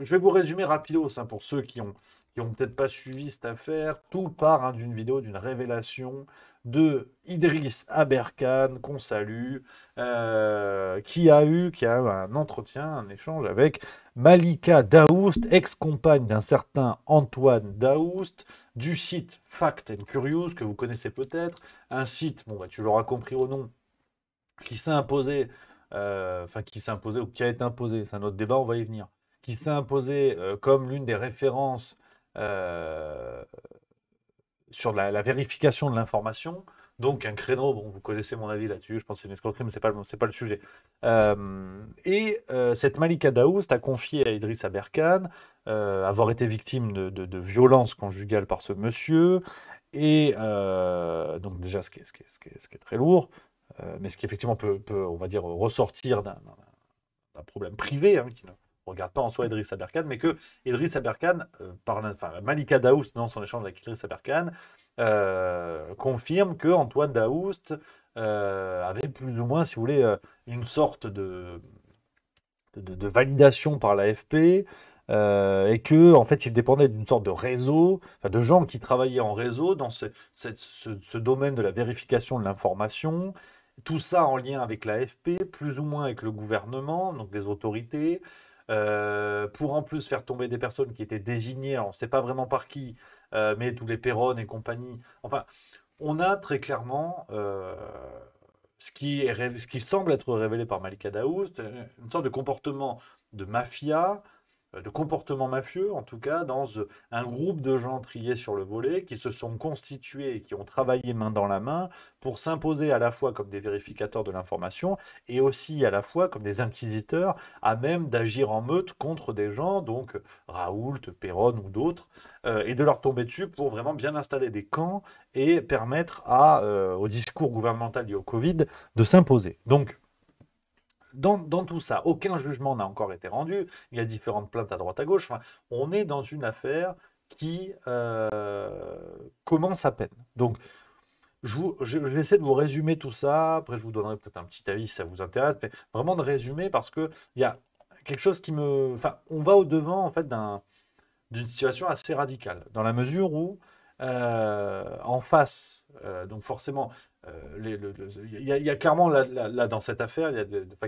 Je vais vous résumer rapidos, hein, pour ceux qui ont peut-être pas suivi cette affaire. Tout part, hein, d'une vidéo, d'une révélation de Idriss Aberkane, qu'on salue, qui a eu un entretien, un échange avec Malika Daoust, ex-compagne d'un certain Antoine Daoust, du site Fact and Curious, que vous connaissez peut-être, un site, bon, bah, tu l'auras compris au nom, qui s'est imposé, qui s'est imposé ou qui a été imposé, c'est un autre débat, on va y venir, qui s'est imposé comme l'une des références sur la vérification de l'information. Donc un créneau, bon, vous connaissez mon avis là-dessus, je pense que c'est une escroquerie, mais c'est pas le sujet. Cette Malika Daoust a confié à Idriss Aberkane avoir été victime de violences conjugales par ce monsieur, et donc déjà ce qui est très lourd, mais ce qui effectivement peut, on va dire, ressortir d'un problème privé, hein, qui ne regarde pas en soi Idriss Aberkane, mais que Idriss Aberkane, Malika Daoust, dans son échange avec Idriss Aberkane, confirme que Antoine Daoust avait plus ou moins, si vous voulez, une sorte de validation par l'AFP, et que en fait il dépendait d'une sorte de réseau, de gens qui travaillaient en réseau dans ce domaine de la vérification de l'information. Tout ça en lien avec l'AFP, plus ou moins avec le gouvernement, donc les autorités, pour en plus faire tomber des personnes qui étaient désignées, on ne sait pas vraiment par qui, mais tous les Perron et compagnie. Enfin, on a très clairement ce qui semble être révélé par Malika Daoust, une sorte de comportement de mafia, de comportement mafieux, en tout cas, dans un groupe de gens triés sur le volet, qui se sont constitués et qui ont travaillé main dans la main pour s'imposer à la fois comme des vérificateurs de l'information et aussi à la fois comme des inquisiteurs à même d'agir en meute contre des gens, donc Raoult, Perron ou d'autres, et de leur tomber dessus pour vraiment bien installer des camps et permettre au discours gouvernemental lié au Covid de s'imposer. Donc, dans tout ça, aucun jugement n'a encore été rendu. Il y a différentes plaintes à droite à gauche. Enfin, on est dans une affaire qui commence à peine. Donc, je vais essayer de vous résumer tout ça. Après, je vous donnerai peut-être un petit avis si ça vous intéresse. Mais vraiment de résumer parce qu'il y a quelque chose qui me... Enfin, on va au-devant en fait d'une situation assez radicale. Dans la mesure où, en face, donc forcément... il y a clairement, là, dans cette affaire,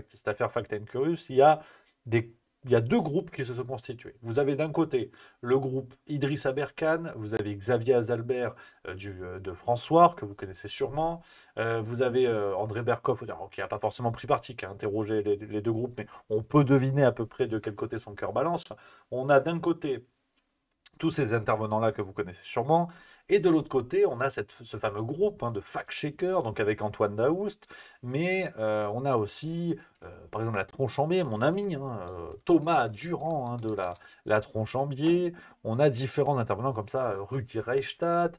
cette affaire Fact and Curious, il y a des il y a deux groupes qui se sont constitués. Vous avez d'un côté le groupe Idriss Aberkane, vous avez Xavier Azalbert de François, que vous connaissez sûrement, vous avez André Berkoff, qui n'a pas forcément pris parti, qui a interrogé les deux groupes, mais on peut deviner à peu près de quel côté son cœur balance. On a d'un côté tous ces intervenants-là que vous connaissez sûrement, et de l'autre côté, on a ce fameux groupe de fact-checkers, donc avec Antoine Daoust, mais on a aussi, par exemple, la Tronchambier, mon ami, Thomas Durand de la Tronchambier, on a différents intervenants comme ça, Rudy Reichstadt,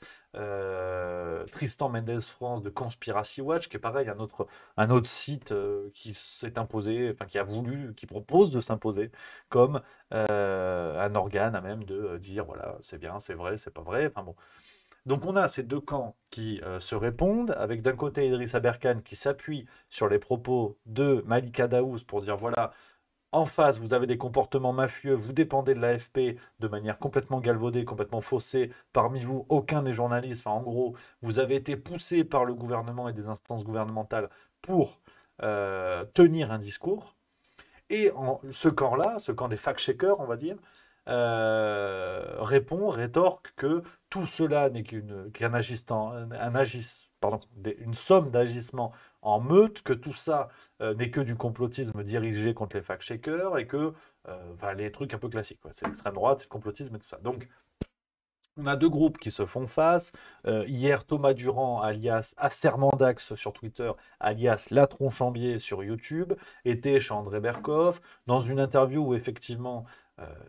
Tristan Mendes France de Conspiracy Watch, qui est pareil, un autre site qui s'est imposé, enfin qui a voulu, qui propose de s'imposer comme un organe à même de dire, voilà, c'est bien, c'est vrai, c'est pas vrai, enfin bon. Donc on a ces deux camps qui se répondent, avec d'un côté Idriss Aberkane qui s'appuie sur les propos de Malika Daoust pour dire voilà, en face vous avez des comportements mafieux, vous dépendez de l'AFP de manière complètement galvaudée, complètement faussée, parmi vous aucun n'est journaliste, enfin en gros vous avez été poussé par le gouvernement et des instances gouvernementales pour tenir un discours, et ce camp-là, ce camp des fact-checkers on va dire, rétorque que tout cela n'est une somme d'agissements en meute, que tout ça n'est que du complotisme dirigé contre les fact-checkers, et que, les trucs un peu classiques, c'est l'extrême droite, c'est le complotisme et tout ça. Donc, on a deux groupes qui se font face. Hier, Thomas Durand, alias Assermandax sur Twitter, alias La Tronchambier sur YouTube, était chez André Berkoff, dans une interview où effectivement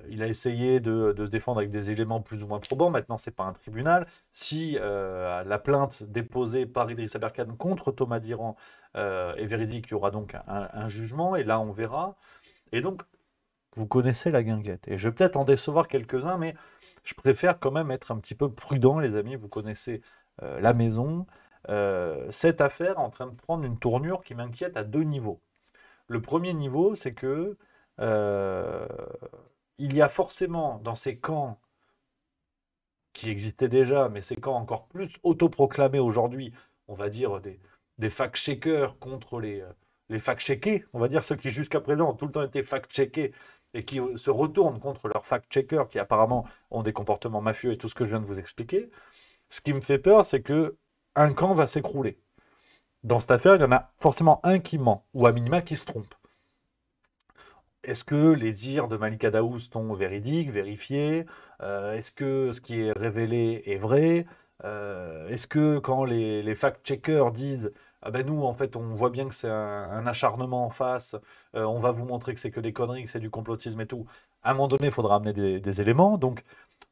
il a essayé de se défendre avec des éléments plus ou moins probants. Maintenant, ce n'est pas un tribunal. Si la plainte déposée par Idriss Aberkane contre Thomas Durand est véridique, il y aura donc un jugement, et là, on verra. Et donc, vous connaissez la guinguette. Et je vais peut-être en décevoir quelques-uns, mais je préfère quand même être un petit peu prudent, les amis. Vous connaissez la maison. Cette affaire est en train de prendre une tournure qui m'inquiète à deux niveaux. Le premier niveau, c'est que il y a forcément dans ces camps qui existaient déjà, mais ces camps encore plus autoproclamés aujourd'hui, on va dire des fact-checkers contre les fact-checkés, on va dire ceux qui jusqu'à présent ont tout le temps été fact-checkés et qui se retournent contre leurs fact-checkers qui apparemment ont des comportements mafieux et tout ce que je viens de vous expliquer. Ce qui me fait peur, c'est que un camp va s'écrouler. Dans cette affaire, il y en a forcément un qui ment, ou à minima qui se trompe. Est-ce que les dires de Malika Daoust sont véridiques, vérifiés? Est-ce que ce qui est révélé est vrai? Est-ce que quand les fact-checkers disent « Ah ben nous, en fait, on voit bien que c'est un acharnement en face, on va vous montrer que c'est que des conneries, que c'est du complotisme et tout », à un moment donné, il faudra amener des éléments. Donc,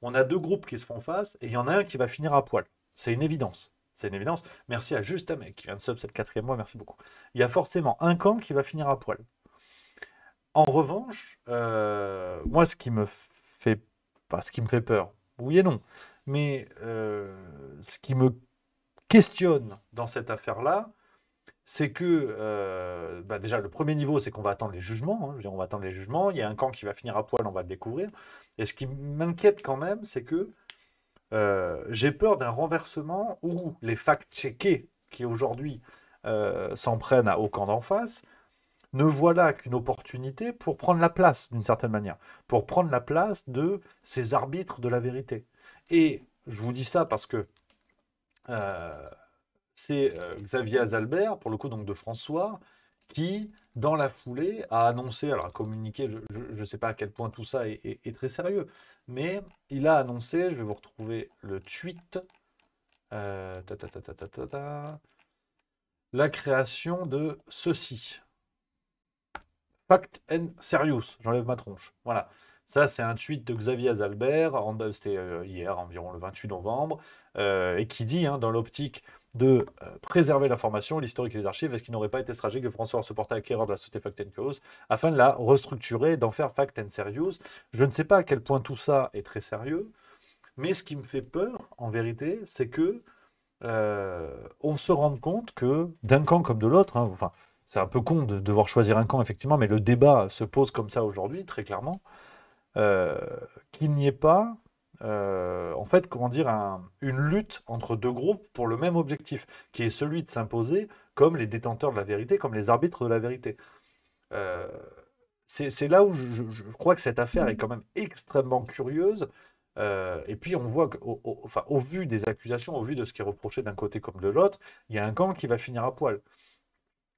on a deux groupes qui se font face, et il y en a un qui va finir à poil. C'est une évidence. C'est une évidence. Merci à Juste un mec qui vient de sub, c'est le 4e mois, merci beaucoup. Il y a forcément un camp qui va finir à poil. En revanche, moi, ce qui me fait peur, oui et non, mais ce qui me questionne dans cette affaire-là, c'est que, déjà, le premier niveau, c'est qu'on va attendre les jugements. Je veux dire, on va attendre les jugements. Il y a un camp qui va finir à poil, on va le découvrir. Et ce qui m'inquiète quand même, c'est que j'ai peur d'un renversement où les fact-checkés qui aujourd'hui s'en prennent au camp d'en face ne voient là qu'une opportunité pour prendre la place, d'une certaine manière, pour prendre la place de ces arbitres de la vérité. Et je vous dis ça parce que c'est Xavier Azalbert, pour le coup donc de François, qui, dans la foulée, a annoncé, alors a communiqué, je ne sais pas à quel point tout ça est très sérieux, mais il a annoncé, je vais vous retrouver le tweet, la création de ceci. Fact and Serious, j'enlève ma tronche. Voilà, ça c'est un tweet de Xavier Azalbert, c'était hier, environ le 28 novembre, et qui dit, dans l'optique de préserver l'information, l'historique et les archives, est-ce qu'il n'aurait pas été stratégique que François se portait acquéreur de la société Fact and Curious afin de la restructurer et d'en faire Fact and Serious. Je ne sais pas à quel point tout ça est très sérieux, mais ce qui me fait peur, en vérité, c'est que on se rende compte que d'un camp comme de l'autre, enfin, c'est un peu con de devoir choisir un camp, effectivement, mais le débat se pose comme ça aujourd'hui, très clairement, qu'il n'y ait pas, en fait, comment dire, une lutte entre deux groupes pour le même objectif, qui est celui de s'imposer comme les détenteurs de la vérité, comme les arbitres de la vérité. c'est là où je crois que cette affaire est quand même extrêmement curieuse. Et puis on voit enfin, au vu des accusations, au vu de ce qui est reproché d'un côté comme de l'autre, il y a un camp qui va finir à poil.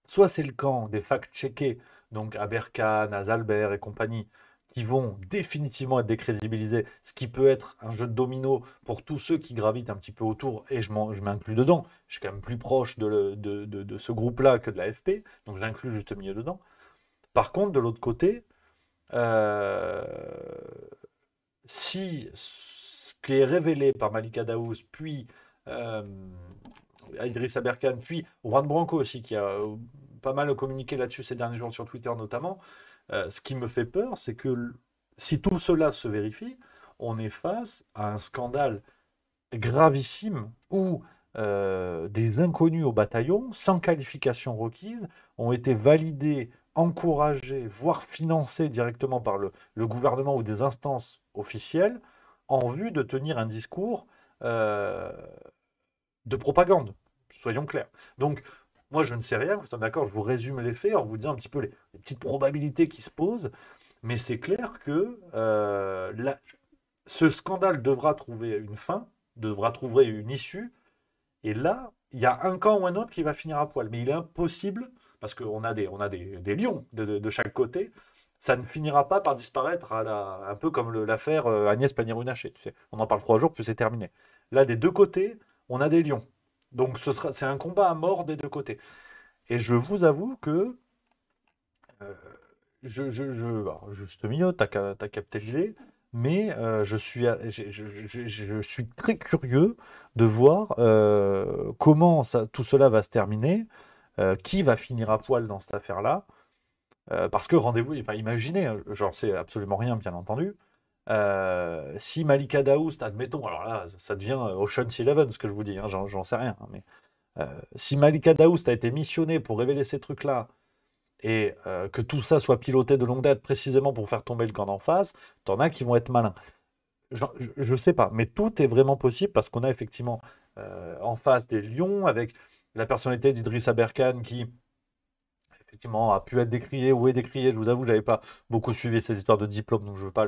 Soit c'est le camp des fact-checkés, donc Aberkan, Azalbert et compagnie, qui vont définitivement être décrédibilisés, ce qui peut être un jeu de domino pour tous ceux qui gravitent un petit peu autour, et je m'inclus dedans. Je suis quand même plus proche de ce groupe-là que de la FP, donc je l'inclus juste au milieu dedans. Par contre, de l'autre côté, euh, si ce qui est révélé par Malika Daoust, puis euh, Idriss Aberkan, puis Juan Branco aussi, qui a pas mal communiqué là-dessus ces derniers jours sur Twitter notamment, ce qui me fait peur, c'est que si tout cela se vérifie, on est face à un scandale gravissime où des inconnus au bataillon, sans qualification requise, ont été validés, encouragés, voire financés directement par le gouvernement ou des instances officielles en vue de tenir un discours de propagande, soyons clairs. Donc, moi, je ne sais rien, vous êtes d'accord, je vous résume les faits en vous disant un petit peu les petites probabilités qui se posent, mais c'est clair que ce scandale devra trouver une fin, devra trouver une issue, et là, il y a un camp ou un autre qui va finir à poil. Mais il est impossible, parce qu'on a des lions de chaque côté, ça ne finira pas par disparaître un peu comme l'affaire Agnès Pannier-Runacher. Tu sais, on en parle 3 jours, puis c'est terminé. Là, des deux côtés, on a des lions. Donc c'est un combat à mort des deux côtés. Et je vous avoue que juste au milieu, t'as capté l'idée, mais je suis très curieux de voir comment tout cela va se terminer, qui va finir à poil dans cette affaire-là, parce que rendez-vous, enfin, imaginez, hein, j'en sais absolument rien, bien entendu, si Malika Daoust, admettons, alors là, ça devient Ocean's Eleven, ce que je vous dis, hein, j'en sais rien, hein, mais si Malika Daoust a été missionnée pour révéler ces trucs-là, et que tout ça soit piloté de longue date précisément pour faire tomber le camp d'en face, t'en as qui vont être malins. Je sais pas, mais tout est vraiment possible parce qu'on a effectivement en face des lions avec la personnalité d'Idriss Aberkan qui effectivement a pu être décrié ou est décrié. Je vous avoue, je n'avais pas beaucoup suivi ces histoires de diplôme, donc je veux pas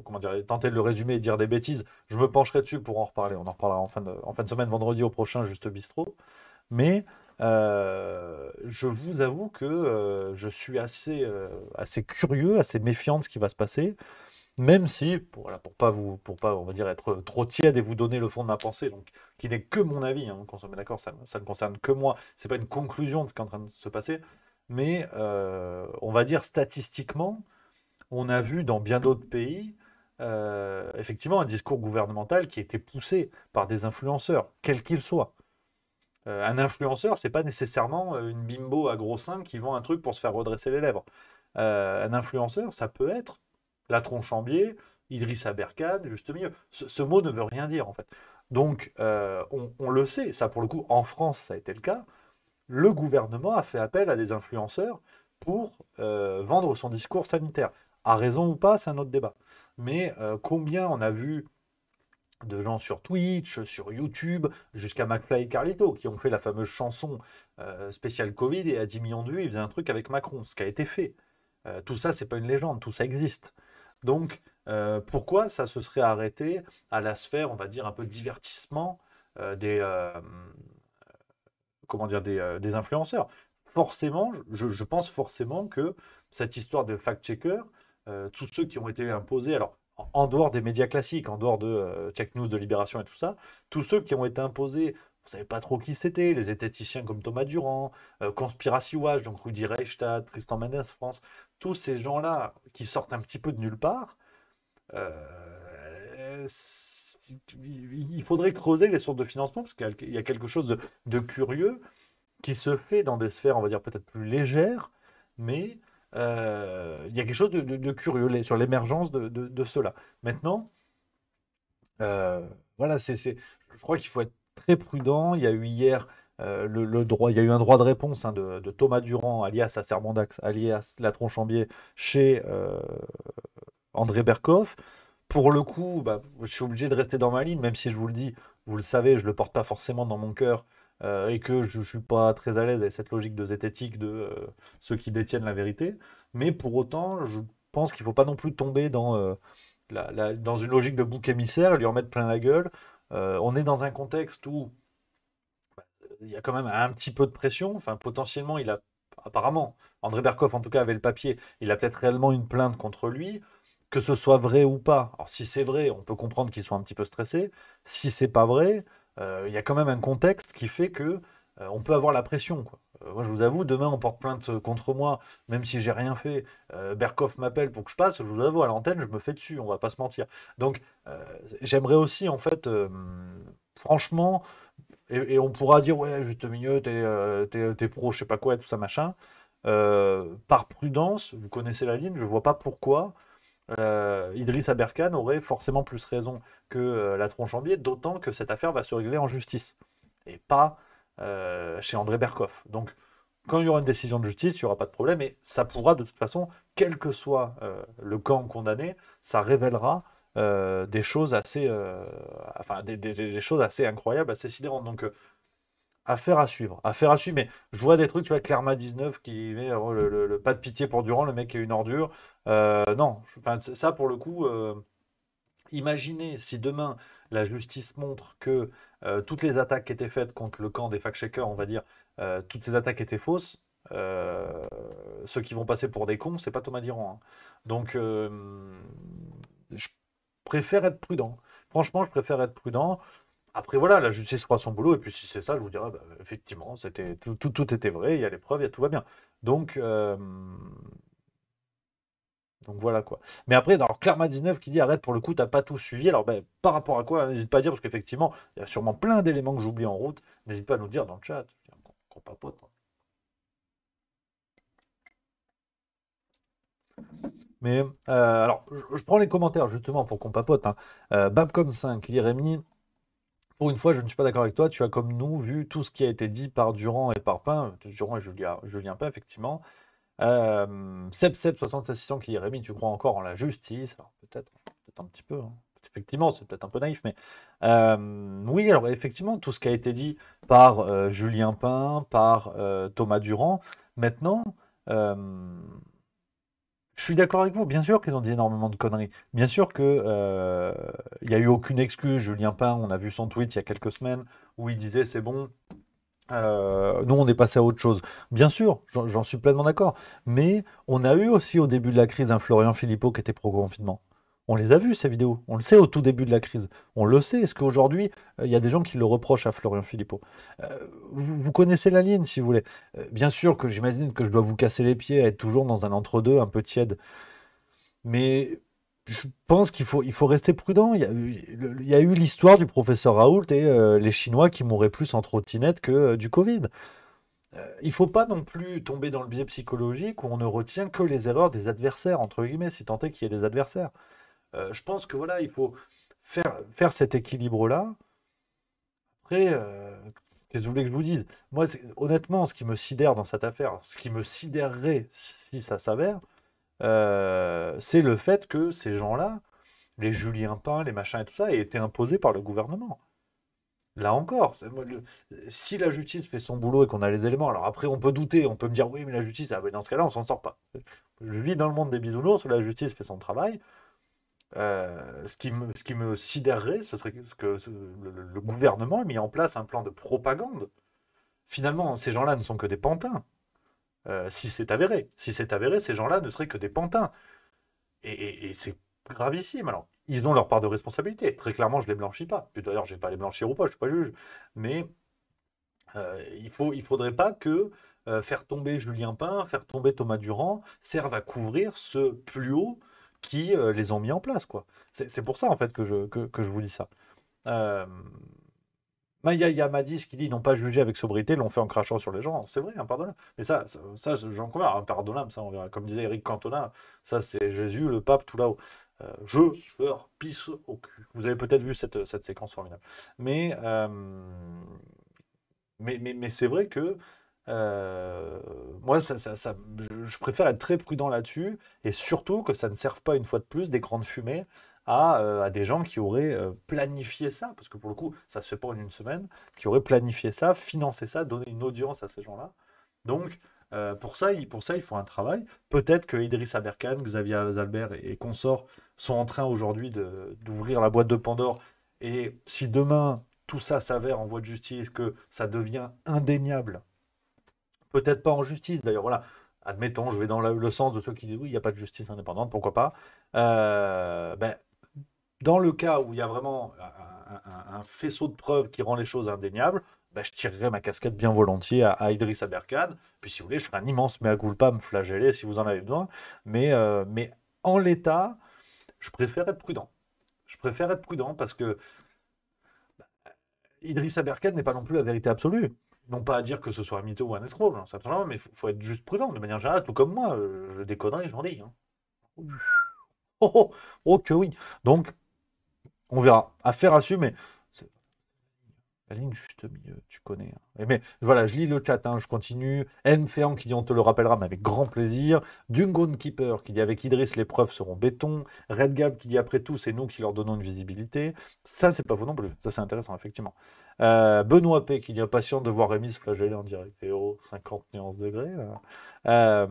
comment dire, tenter de le résumer et dire des bêtises. Je me pencherai dessus pour en reparler. On en reparlera en fin de semaine, vendredi au prochain, juste bistrot. Mais je vous avoue que je suis assez curieux, assez méfiant de ce qui va se passer, même si, pour pas, on va dire, être trop tiède et vous donner le fond de ma pensée, donc, qui n'est que mon avis, hein, qu'on soit bien d'accord, ça ne concerne que moi, c'est pas une conclusion de ce qui est en train de se passer, mais on va dire statistiquement, on a vu dans bien d'autres pays, effectivement, un discours gouvernemental qui a été poussé par des influenceurs, quels qu'ils soient. Un influenceur, c'est pas nécessairement une bimbo à gros seins qui vend un truc pour se faire redresser les lèvres. Un influenceur, ça peut être la tronche en biais, Idriss Aberkan, juste mieux. Ce mot ne veut rien dire, en fait. Donc, on le sait, ça pour le coup, en France, ça a été le cas. Le gouvernement a fait appel à des influenceurs pour vendre son discours sanitaire. À raison ou pas, c'est un autre débat. Mais combien on a vu de gens sur Twitch, sur YouTube, jusqu'à McFly et Carlito, qui ont fait la fameuse chanson spéciale Covid, et à 10 millions de vues, ils faisaient un truc avec Macron, ce qui a été fait. Tout ça, c'est pas une légende, tout ça existe. Donc, pourquoi ça se serait arrêté à la sphère, on va dire, un peu divertissement des influenceurs? Forcément, je pense forcément que cette histoire de fact-checker, tous ceux qui ont été imposés, alors en dehors des médias classiques, en dehors de Check News, de Libération et tout ça, tous ceux qui ont été imposés, vous ne savez pas trop qui c'était, les zététiciens comme Thomas Durand, Conspiracy Watch, donc Rudi Reichstadt, Tristan Mendes France, tous ces gens-là qui sortent un petit peu de nulle part, il faudrait creuser les sources de financement, parce qu'il y a quelque chose de curieux qui se fait dans des sphères, on va dire, peut-être plus légères, mais il y a quelque chose de curieux sur l'émergence de cela. Maintenant, voilà, je crois qu'il faut être très prudent. Il y a eu hier il y a eu un droit de réponse de Thomas Durand, alias Acerbandax, alias La Tronche en Biais, chez André Berkoff. Pour le coup, je suis obligé de rester dans ma ligne, même si je vous le dis, vous le savez, je ne le porte pas forcément dans mon cœur. et que je ne suis pas très à l'aise avec cette logique de zététique de ceux qui détiennent la vérité. Mais pour autant, je pense qu'il ne faut pas non plus tomber dans une logique de bouc émissaire, lui en mettre plein la gueule. On est dans un contexte où il y a quand même un petit peu de pression. Enfin, potentiellement, apparemment, André Berkoff, en tout cas, avait le papier. Il a peut-être réellement une plainte contre lui, que ce soit vrai ou pas. Alors, si c'est vrai, on peut comprendre qu'il soit un petit peu stressé. Si c'est pas vrai, il y a quand même un contexte qui fait que on peut avoir la pression, quoi. Moi, je vous avoue, demain, on porte plainte contre moi, même si j'ai rien fait. Berkoff m'appelle pour que je passe. Je vous avoue, à l'antenne, je me fais dessus. On va pas se mentir. Donc, j'aimerais aussi, en fait, franchement. Et on pourra dire, ouais, juste milieu, t'es pro, je sais pas quoi, et tout ça, machin. Par prudence, vous connaissez la ligne, je vois pas pourquoi Idriss Aberkane aurait forcément plus raison que la tronche en biais, d'autant que cette affaire va se régler en justice, et pas chez André Berkoff. Donc, quand il y aura une décision de justice, il n'y aura pas de problème, et ça pourra, de toute façon, quel que soit le camp condamné, ça révélera des choses assez, enfin, des choses assez incroyables, assez sidérantes. Donc, affaire à suivre. Affaire à suivre, mais je vois des trucs, tu vois, Clerma 19 qui met le pas de pitié pour Durand, le mec est une ordure. Non, enfin, ça pour le coup, imaginez si demain la justice montre que toutes les attaques qui étaient faites contre le camp des fact-checkers, on va dire, toutes ces attaques étaient fausses. Ceux qui vont passer pour des cons, c'est pas Thomas Durand, hein. Donc, je préfère être prudent. Franchement, je préfère être prudent. Après, voilà, la justice fera son boulot, et puis si c'est ça, je vous dirai, bah, effectivement, tout était vrai, il y a les preuves, tout va bien. Donc voilà quoi. Mais après, alors Clerma 19 qui dit arrête, pour le coup, t'as pas tout suivi. Alors, ben, par rapport à quoi, n'hésite pas à dire, parce qu'effectivement, il y a sûrement plein d'éléments que j'oublie en route. N'hésite pas à nous dire dans le chat, qu'on papote, hein. Mais alors, je prends les commentaires justement pour qu'on papote, hein. Babcom5, il dit Rémi, pour une fois, je ne suis pas d'accord avec toi. Tu as, comme nous, vu tout ce qui a été dit par Durand et par Pain, Durand et Julien Pain, effectivement. Seb66600 qui dit Rémi, tu crois encore en la justice? Alors, peut-être un petit peu, hein. Effectivement, c'est peut-être un peu naïf, mais oui, alors effectivement, tout ce qui a été dit par Julien Pain, par Thomas Durand, maintenant. Je suis d'accord avec vous, bien sûr qu'ils ont dit énormément de conneries. Bien sûr que il n'y a eu aucune excuse. Julien Pain, on a vu son tweet il y a quelques semaines où il disait c'est bon, nous on est passé à autre chose. Bien sûr, j'en suis pleinement d'accord. Mais on a eu aussi au début de la crise un Florian Philippot qui était pro-confinement. On les a vus ces vidéos. On le sait au tout début de la crise. On le sait. Est-ce qu'aujourd'hui, il y a des gens qui le reprochent à Florian Philippot? Vous connaissez la ligne, si vous voulez. Bien sûr que j'imagine que je dois vous casser les pieds à être toujours dans un entre-deux un peu tiède. Mais je pense qu'il faut rester prudent. Il y a eu l'histoire du professeur Raoult et les Chinois qui mouraient plus en trottinette que du Covid. Il ne faut pas non plus tomber dans le biais psychologique où on ne retient que les erreurs des adversaires, entre guillemets, si tant est qu'il y ait des adversaires. Je pense que voilà, il faut faire cet équilibre-là. Après, qu'est-ce que vous voulez que je vous dise? Moi, honnêtement, ce qui me sidère dans cette affaire, ce qui me sidérerait si ça s'avère, c'est le fait que ces gens-là, les Julien Pain, les machins et tout ça, aient été imposés par le gouvernement. Là encore, si la justice fait son boulot et qu'on a les éléments, alors après on peut douter, on peut me dire oui, mais la justice, ah, dans ce cas-là, on s'en sort pas. Je vis dans le monde des bisounours où la justice fait son travail. Ce qui me sidérerait, ce serait que le gouvernement ait mis en place un plan de propagande. Finalement, ces gens-là ne sont que des pantins. Si c'est avéré, ces gens-là ne seraient que des pantins. Et c'est gravissime. Alors, ils ont leur part de responsabilité. Très clairement, je ne les blanchis pas. Puis d'ailleurs, je ne vais pas les blanchir ou pas, je ne suis pas juge. Mais il faudrait pas que faire tomber Julien Pain, faire tomber Thomas Durand serve à couvrir ce plus haut qui les ont mis en place, quoi. C'est pour ça, en fait, que je vous dis ça. Maya Madis qui dit ils n'ont pas jugé avec sobriété, l'ont fait en crachant sur les gens. C'est vrai, impardonnable. Mais ça j'en conviens, impardonnable, ça, on verra. Comme disait Eric Cantona, ça, c'est Jésus, le pape, tout là-haut. Je leur pisse au cul. Vous avez peut-être vu cette séquence formidable. Mais c'est vrai que moi, je préfère être très prudent là-dessus, et surtout que ça ne serve pas une fois de plus d'écran de fumée à des gens qui auraient planifié ça, parce que pour le coup, ça se fait pas en une semaine, qui auraient planifié ça, financé ça, donné une audience à ces gens-là. Donc, pour ça, il faut un travail. Peut-être que Idriss Aberkan, Xavier Azalbert et consorts sont en train aujourd'hui d'ouvrir la boîte de Pandore. Et si demain, tout ça s'avère en voie de justice, que ça devient indéniable, peut-être pas en justice d'ailleurs, voilà, admettons, je vais dans le sens de ceux qui disent oui, il n'y a pas de justice indépendante, pourquoi pas. Ben, dans le cas où il y a vraiment un faisceau de preuves qui rend les choses indéniables, ben, je tirerai ma casquette bien volontiers à Idriss Aberkan. Puis si vous voulez, je ferai un immense mea culpa, me flageller si vous en avez besoin. Mais en l'état, je préfère être prudent. Je préfère être prudent parce que Idriss Aberkan n'est pas non plus la vérité absolue. Non pas à dire que ce soit un mytho ou un escroc, j'en sais absolument, mais il faut être juste prudent. De manière générale, tout comme moi, je déconnerai, j'en dis. Hein. Oh, oh, oh que oui. Donc, on verra. Affaire à suivre, mais la ligne juste au milieu, tu connais. Hein. Mais voilà, je lis le chat, hein, je continue. M. Féan qui dit on te le rappellera, mais avec grand plaisir. Dungon Keeper qui dit avec Idriss, les preuves seront béton. Red Gab qui dit après tout, c'est nous qui leur donnons une visibilité. Ça, c'est pas faux non plus. Ça, c'est intéressant, effectivement. Benoît P qui dit impatient de voir Rémi se flageller en direct. Et oh, 50 nuances degrés. Là.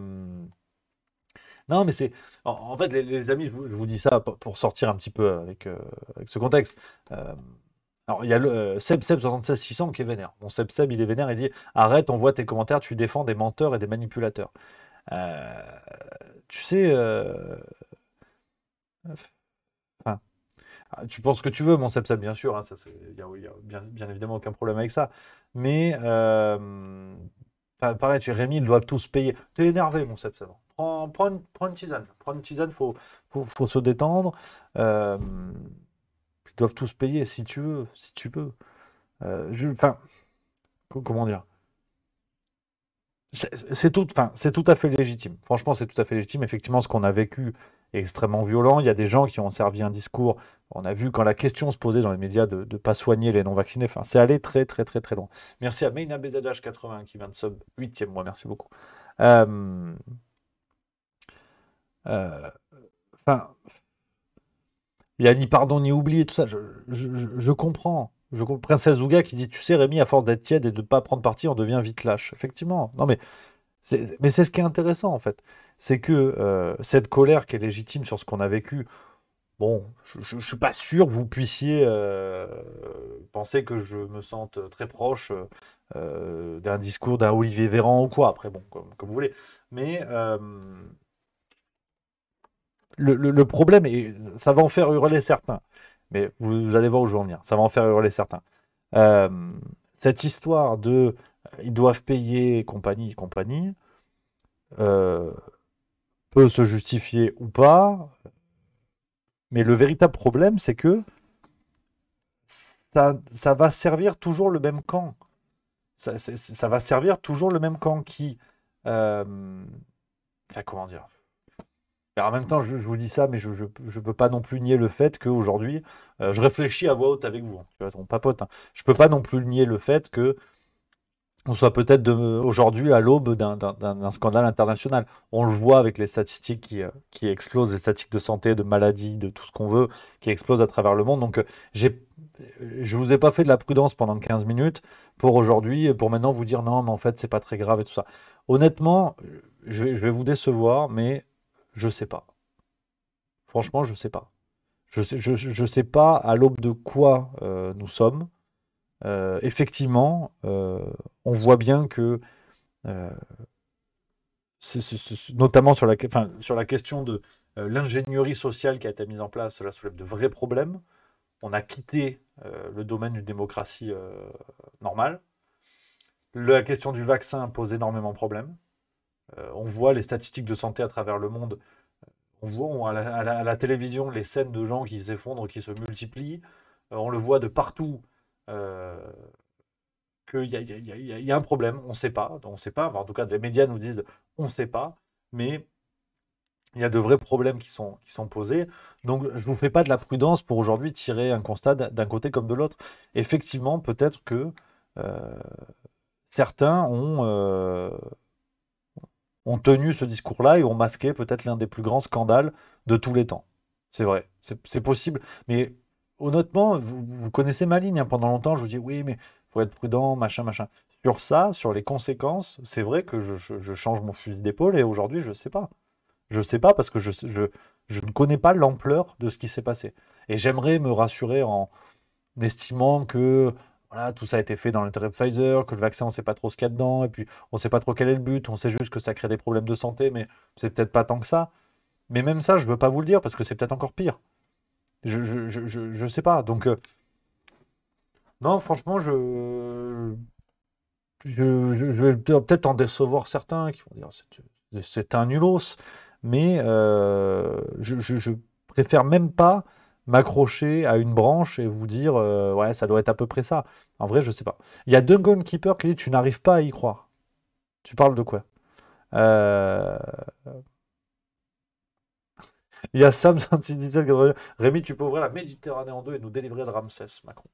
Non, mais c'est. En fait, les amis, je vous dis ça pour sortir un petit peu avec ce contexte. Alors, il y a le Seb 76600 qui est vénère. Bon, Seb, il est vénère, il dit arrête, on voit tes commentaires, tu défends des menteurs et des manipulateurs. Tu sais. Enfin, tu penses ce que tu veux, mon Seb, bien sûr. Hein, il n'y a bien évidemment aucun problème avec ça. Mais. Enfin, pareil, Rémi, ils doivent tous payer. T'es énervé, mon Seb. Prends une tisane. Prends une tisane, faut se détendre. Ils doivent tous payer si tu veux. Enfin, comment dire? C'est tout à fait légitime. Franchement, c'est tout à fait légitime. Effectivement, ce qu'on a vécu est extrêmement violent. Il y a des gens qui ont servi un discours. On a vu quand la question se posait dans les médias de ne pas soigner les non-vaccinés. Enfin, c'est allé très, très, très, très loin. Merci à Meina BZH80 qui vient de sub 8e mois. Merci beaucoup. Enfin, il n'y a ni pardon ni oubli et tout ça. Je comprends. Princesse Zouga qui dit tu sais, Rémi, à force d'être tiède et de ne pas prendre parti, on devient vite lâche. Effectivement. Non, mais c'est ce qui est intéressant, en fait. C'est que cette colère qui est légitime sur ce qu'on a vécu, bon, je ne suis pas sûr que vous puissiez penser que je me sente très proche d'un discours d'un Olivier Véran ou quoi. Après, bon, comme vous voulez. Mais le problème, et ça va en faire hurler certains, mais vous allez voir où je veux en venir, ça va en faire hurler certains. Cette histoire de ils doivent payer, compagnie, peut se justifier ou pas, mais le véritable problème, c'est que ça va servir toujours le même camp. Ça va servir toujours le même camp qui... Enfin, comment dire? En même temps, je vous dis ça, mais je ne peux pas non plus nier le fait qu'aujourd'hui, je réfléchis à voix haute avec vous, hein, tu vois, on papote. Hein. Je ne peux pas non plus nier le fait que on soit peut-être aujourd'hui à l'aube d'un scandale international. On le voit avec les statistiques qui explosent, les statistiques de santé, de maladies, de tout ce qu'on veut, qui explosent à travers le monde. Donc, je ne vous ai pas fait de la prudence pendant 15 minutes pour aujourd'hui, pour maintenant vous dire non, mais en fait, c'est pas très grave et tout ça. Honnêtement, je vais vous décevoir, mais je sais pas. Franchement, je sais pas. Je sais pas à l'aube de quoi nous sommes. Effectivement, on voit bien que, notamment sur la question de l'ingénierie sociale qui a été mise en place, cela soulève de vrais problèmes. On a quitté le domaine d'une démocratie normale. La question du vaccin pose énormément de problèmes. On voit les statistiques de santé à travers le monde. On voit à la télévision les scènes de gens qui s'effondrent, qui se multiplient. On le voit de partout. Qu'il y a un problème, on ne sait pas. Enfin, en tout cas, les médias nous disent on ne sait pas, mais il y a de vrais problèmes qui sont posés. Donc, je ne vous fais pas de la prudence pour aujourd'hui tirer un constat d'un côté comme de l'autre. Effectivement, peut-être que certains ont tenu ce discours-là et ont masqué peut-être l'un des plus grands scandales de tous les temps. C'est vrai, c'est possible. Mais honnêtement, vous connaissez ma ligne, hein. Pendant longtemps, je vous dis oui, mais faut être prudent, machin, machin. Sur ça, sur les conséquences, c'est vrai que je change mon fusil d'épaule et aujourd'hui, je sais pas. Je sais pas parce que je ne connais pas l'ampleur de ce qui s'est passé. Et j'aimerais me rassurer en estimant que voilà, tout ça a été fait dans l'intérêt de Pfizer, que le vaccin, on ne sait pas trop ce qu'il y a dedans, et puis on ne sait pas trop quel est le but, on sait juste que ça crée des problèmes de santé, mais c'est peut-être pas tant que ça. Mais même ça, je veux pas vous le dire parce que c'est peut-être encore pire. Je sais pas. Donc, non, franchement, je vais peut-être en décevoir certains qui vont dire c'est un nulos, mais je préfère même pas m'accrocher à une branche et vous dire ouais, ça doit être à peu près ça. En vrai, je sais pas. Il y a Dungeon Keeper qui dit tu n'arrives pas à y croire. Tu parles de quoi? Euh, Il y a Sam 117 qui dit Rémi, tu peux ouvrir la Méditerranée en deux et nous délivrer de Ramsès, Macron.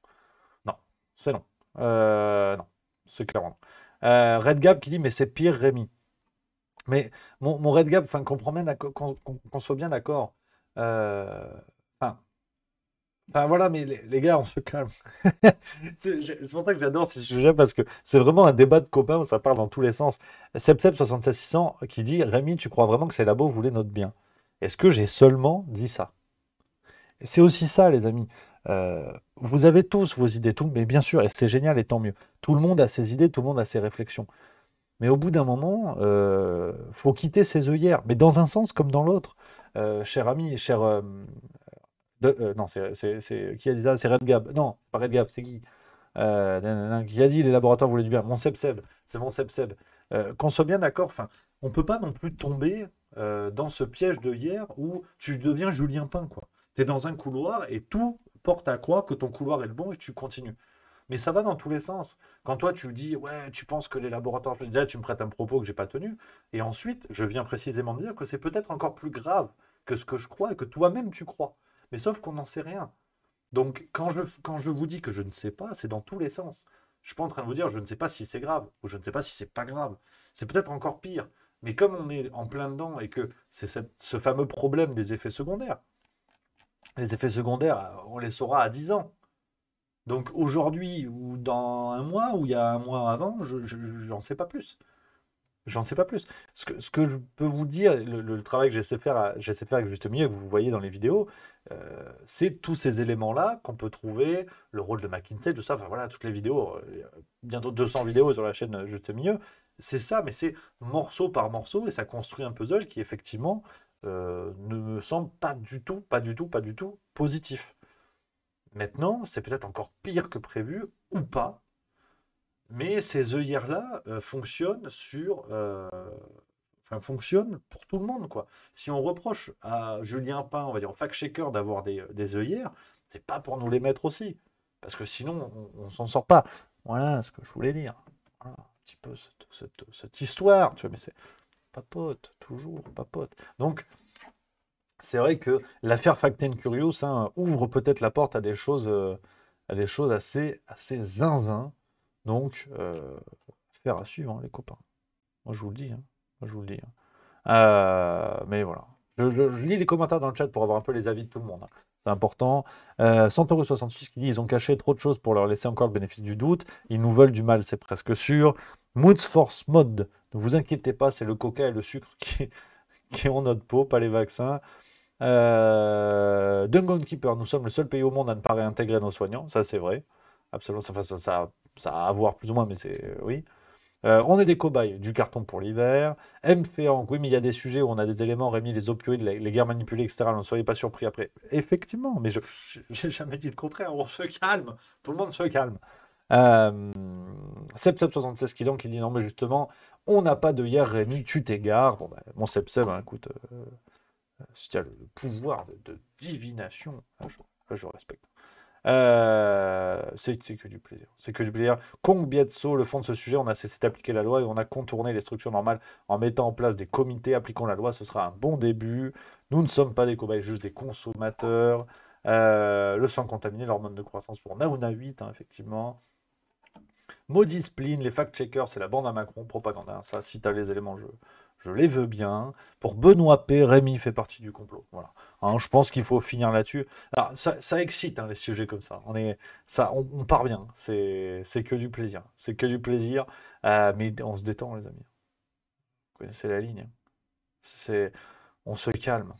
Non, c'est non. Non, c'est clairement non. Red Gab qui dit mais c'est pire, Rémi. Mais mon Red Gab, enfin, comprends bien qu'on soit bien d'accord. Enfin, voilà, mais les gars, on se calme. C'est pour ça que j'adore ces sujets parce que c'est vraiment un débat de copains où ça parle dans tous les sens. Sepsep66600 qui dit Rémi, tu crois vraiment que ces labos voulaient notre bien? Est-ce que j'ai seulement dit ça? C'est aussi ça, les amis. Vous avez tous vos idées, mais bien sûr, et c'est génial et tant mieux. Tout le monde a ses idées, tout le monde a ses réflexions. Mais au bout d'un moment, faut quitter ses œillères, mais dans un sens comme dans l'autre. Cher ami, non, c'est qui a dit ça? C'est Red Gab. Non, pas Red Gab, c'est qui? Qui a dit les laboratoires voulaient du bien? Mon Seb, c'est mon Seb. Qu'on soit bien d'accord, enfin, on peut pas non plus tomber dans ce piège de hier où tu deviens Julien Pain, quoi. Tu es dans un couloir et tout porte à croire que ton couloir est le bon et tu continues. Mais ça va dans tous les sens. Quand toi tu dis ouais, tu penses que les laboratoires, déjà tu me prêtes un propos que j'ai pas tenu, et ensuite je viens précisément me dire que c'est peut-être encore plus grave que ce que je crois et que toi-même tu crois. Mais sauf qu'on n'en sait rien. Donc quand je vous dis que je ne sais pas, c'est dans tous les sens. Je suis pas en train de vous dire je ne sais pas si c'est grave ou je ne sais pas si c'est pas grave. C'est peut-être encore pire. Mais comme on est en plein dedans et que c'est ce fameux problème des effets secondaires, les effets secondaires, on les saura à 10 ans. Donc aujourd'hui ou dans un mois ou il y a un mois avant, j'en sais pas plus. J'en sais pas plus. Ce que je peux vous dire, le travail que j'essaie de faire avec Juste Milieu, que vous voyez dans les vidéos, c'est tous ces éléments-là qu'on peut trouver, le rôle de McKinsey, tout ça, enfin voilà, toutes les vidéos, bientôt 200 vidéos sur la chaîne Juste Milieu, c'est ça, mais c'est morceau par morceau, et ça construit un puzzle qui effectivement ne me semble pas du tout positif. Maintenant, c'est peut-être encore pire que prévu, ou pas, mais ces œillères-là fonctionnent fonctionnent pour tout le monde, quoi. Si on reproche à Julien Pain, on va dire au fact-checker, d'avoir des œillères, c'est pas pour nous les mettre aussi, parce que sinon on s'en sort pas. Voilà ce que je voulais dire. Voilà, un petit peu cette histoire, tu vois, mais c'est papote, toujours papote. Donc c'est vrai que l'affaire Fact and Curious ouvre peut-être la porte à des choses assez zinzin. Donc, affaire à suivre, hein, les copains. Moi, je vous le dis. Hein. Moi, je vous le dis. Hein. Mais voilà. Je lis les commentaires dans le chat pour avoir un peu les avis de tout le monde. Hein. C'est important. Centaurus66 qui dit ils ont caché trop de choses pour leur laisser encore le bénéfice du doute. Ils nous veulent du mal, c'est presque sûr. Moods Force Mode, ne vous inquiétez pas, c'est le coca et le sucre qui ont notre peau, pas les vaccins. Dungeon Keeper, nous sommes le seul pays au monde à ne pas réintégrer nos soignants. Ça, c'est vrai. Absolument. Ça a à voir plus ou moins, mais c'est oui. On est des cobayes, du carton pour l'hiver. M. Féanc, oui, mais il y a des sujets où on a des éléments, Rémi, les opioïdes, les guerres manipulées, etc. Ne soyez pas surpris après. Effectivement, mais je n'ai jamais dit le contraire. On se calme. Tout le monde se calme. Sepsep76 qui dit non, mais justement, on n'a pas de hier, Rémi, tu t'égares. Bon, mon Sepsep, écoute, si tu as le pouvoir de divination, je respecte. C'est que du plaisir. C'est que du plaisir. Kong Bietso, le fond de ce sujet, on a cessé d'appliquer la loi et on a contourné les structures normales en mettant en place des comités appliquant la loi. Ce sera un bon début. Nous ne sommes pas des cobayes, juste des consommateurs. Le sang contaminé, l'hormone de croissance pour Naouna 8, effectivement. Maudit spleen, les fact-checkers, c'est la bande à Macron, propagande. Ça, si tu as les éléments, je les veux bien. Pour Benoît P, Rémi fait partie du complot. Voilà. Hein, je pense qu'il faut finir là-dessus. Alors, ça excite, hein, les sujets comme ça. On part bien. C'est que du plaisir. C'est que du plaisir. Mais on se détend, les amis. Vous connaissez la ligne. On se calme.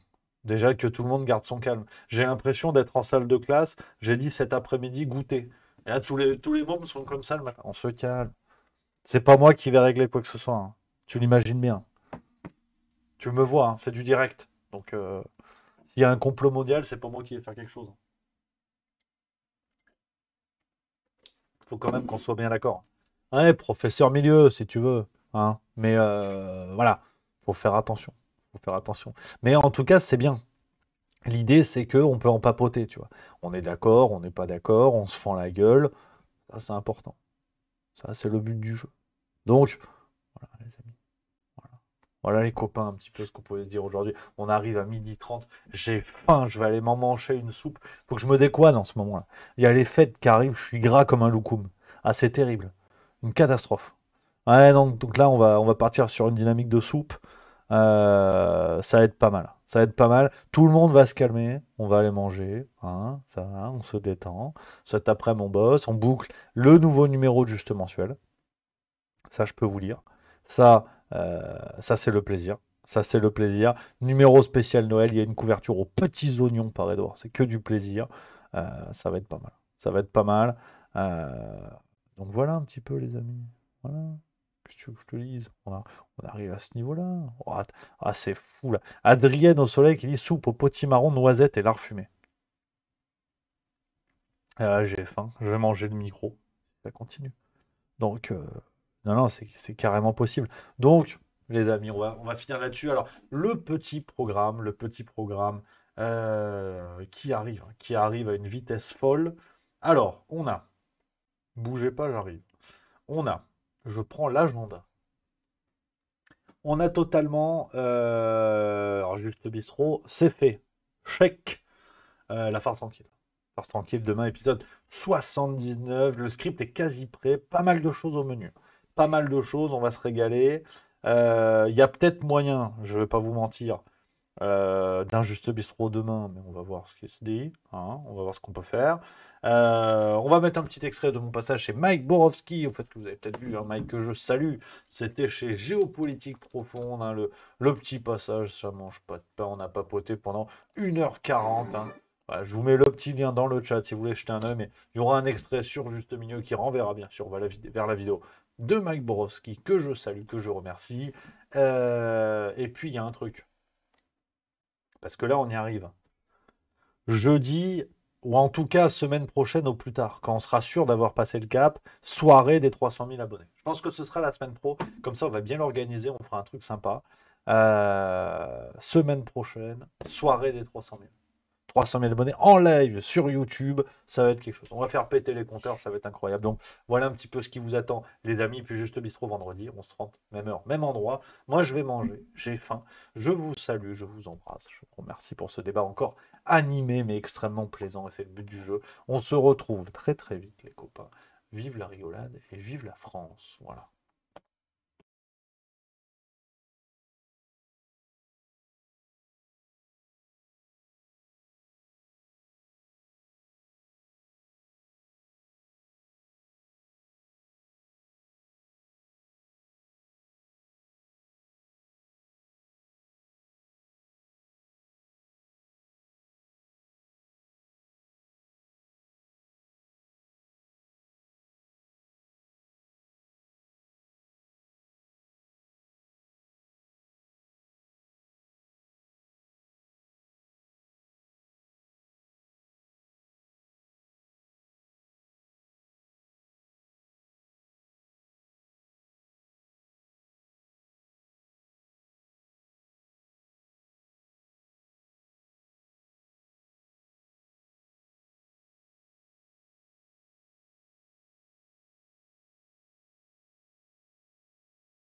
Déjà que tout le monde garde son calme. J'ai l'impression d'être en salle de classe. J'ai dit cet après-midi, goûter. Et là, tous les mômes sont comme ça le matin. On se calme. C'est pas moi qui vais régler quoi que ce soit. Hein. Tu l'imagines bien. Tu me vois, hein, c'est du direct. Donc, s'il y a un complot mondial, c'est pas moi qui vais faire quelque chose. Il faut quand même qu'on soit bien d'accord. Ouais, professeur milieu, si tu veux. Hein. Mais voilà, faut faire attention. Faut faire attention. Mais en tout cas, c'est bien. L'idée, c'est qu'on peut en papoter, tu vois. On est d'accord, on n'est pas d'accord, on se fend la gueule. Ça, c'est important. Ça, c'est le but du jeu. Donc, voilà, les amis. Voilà les copains, un petit peu ce qu'on pouvait se dire aujourd'hui. On arrive à 12h30. J'ai faim, je vais aller m'en manger une soupe. Faut que je me décoine en ce moment-là. Il y a les fêtes qui arrivent, je suis gras comme un loukoum. Ah, c'est terrible. Une catastrophe. Ouais, donc là, on va partir sur une dynamique de soupe. Ça va être pas mal. Ça va être pas mal. Tout le monde va se calmer. On va aller manger. Hein, ça va, on se détend. Cet après, mon boss, on boucle le nouveau numéro de Juste Mensuel. Ça, je peux vous lire. Ça c'est le plaisir. Ça, c'est le plaisir. Numéro spécial Noël, il y a une couverture aux petits oignons par Edouard. C'est que du plaisir. Ça va être pas mal. Ça va être pas mal. Donc voilà un petit peu, les amis. Voilà. Qu'est-ce que tu veux que je te dise? On arrive à ce niveau-là. Oh, c'est fou, là. Adrienne au soleil qui dit soupe au potimarron, noisettes et lard fumé. J'ai faim. Je vais manger le micro. Ça continue. Donc, non, c'est carrément possible. Donc, les amis, on va finir là-dessus. Alors, le petit programme qui arrive à une vitesse folle. Alors, on a, bougez pas, j'arrive. Je prends l'agenda. On a totalement, alors Juste Bistrot, c'est fait. Chèque. La farce tranquille. Farce tranquille, demain, épisode 79. Le script est quasi prêt. Pas mal de choses au menu. Pas mal de choses, on va se régaler. Il y a peut-être moyen, je ne vais pas vous mentir, d'un Juste Bistrot demain, mais on va voir ce qui se dit. Hein, on va voir ce qu'on peut faire. On va mettre un petit extrait de mon passage chez Mike Borowski, au fait que vous avez peut-être vu, hein, Mike que je salue. C'était chez Géopolitique Profonde, hein, le petit passage, ça mange pas de pain, on a papoté pendant 1h40. Hein. Voilà, je vous mets le petit lien dans le chat si vous voulez jeter un œil, mais il y aura un extrait sur Juste Milieu qui renverra bien sûr vers la vidéo de Mike Borowski, que je salue, que je remercie. Et puis il y a un truc. Parce que là, on y arrive. Jeudi, ou en tout cas semaine prochaine au plus tard, quand on sera sûr d'avoir passé le cap, soirée des 300 000 abonnés. Je pense que ce sera la semaine pro. Comme ça, on va bien l'organiser, on fera un truc sympa. Semaine prochaine, soirée des 300 000. 300 000 abonnés en live sur YouTube, ça va être quelque chose. On va faire péter les compteurs, ça va être incroyable. Donc voilà un petit peu ce qui vous attend, les amis. Puis Juste Bistrot vendredi, 11h30, même heure, même endroit. Moi, je vais manger, j'ai faim. Je vous salue, je vous embrasse. Je vous remercie pour ce débat encore animé, mais extrêmement plaisant. Et c'est le but du jeu. On se retrouve très très vite, les copains. Vive la rigolade et vive la France. Voilà.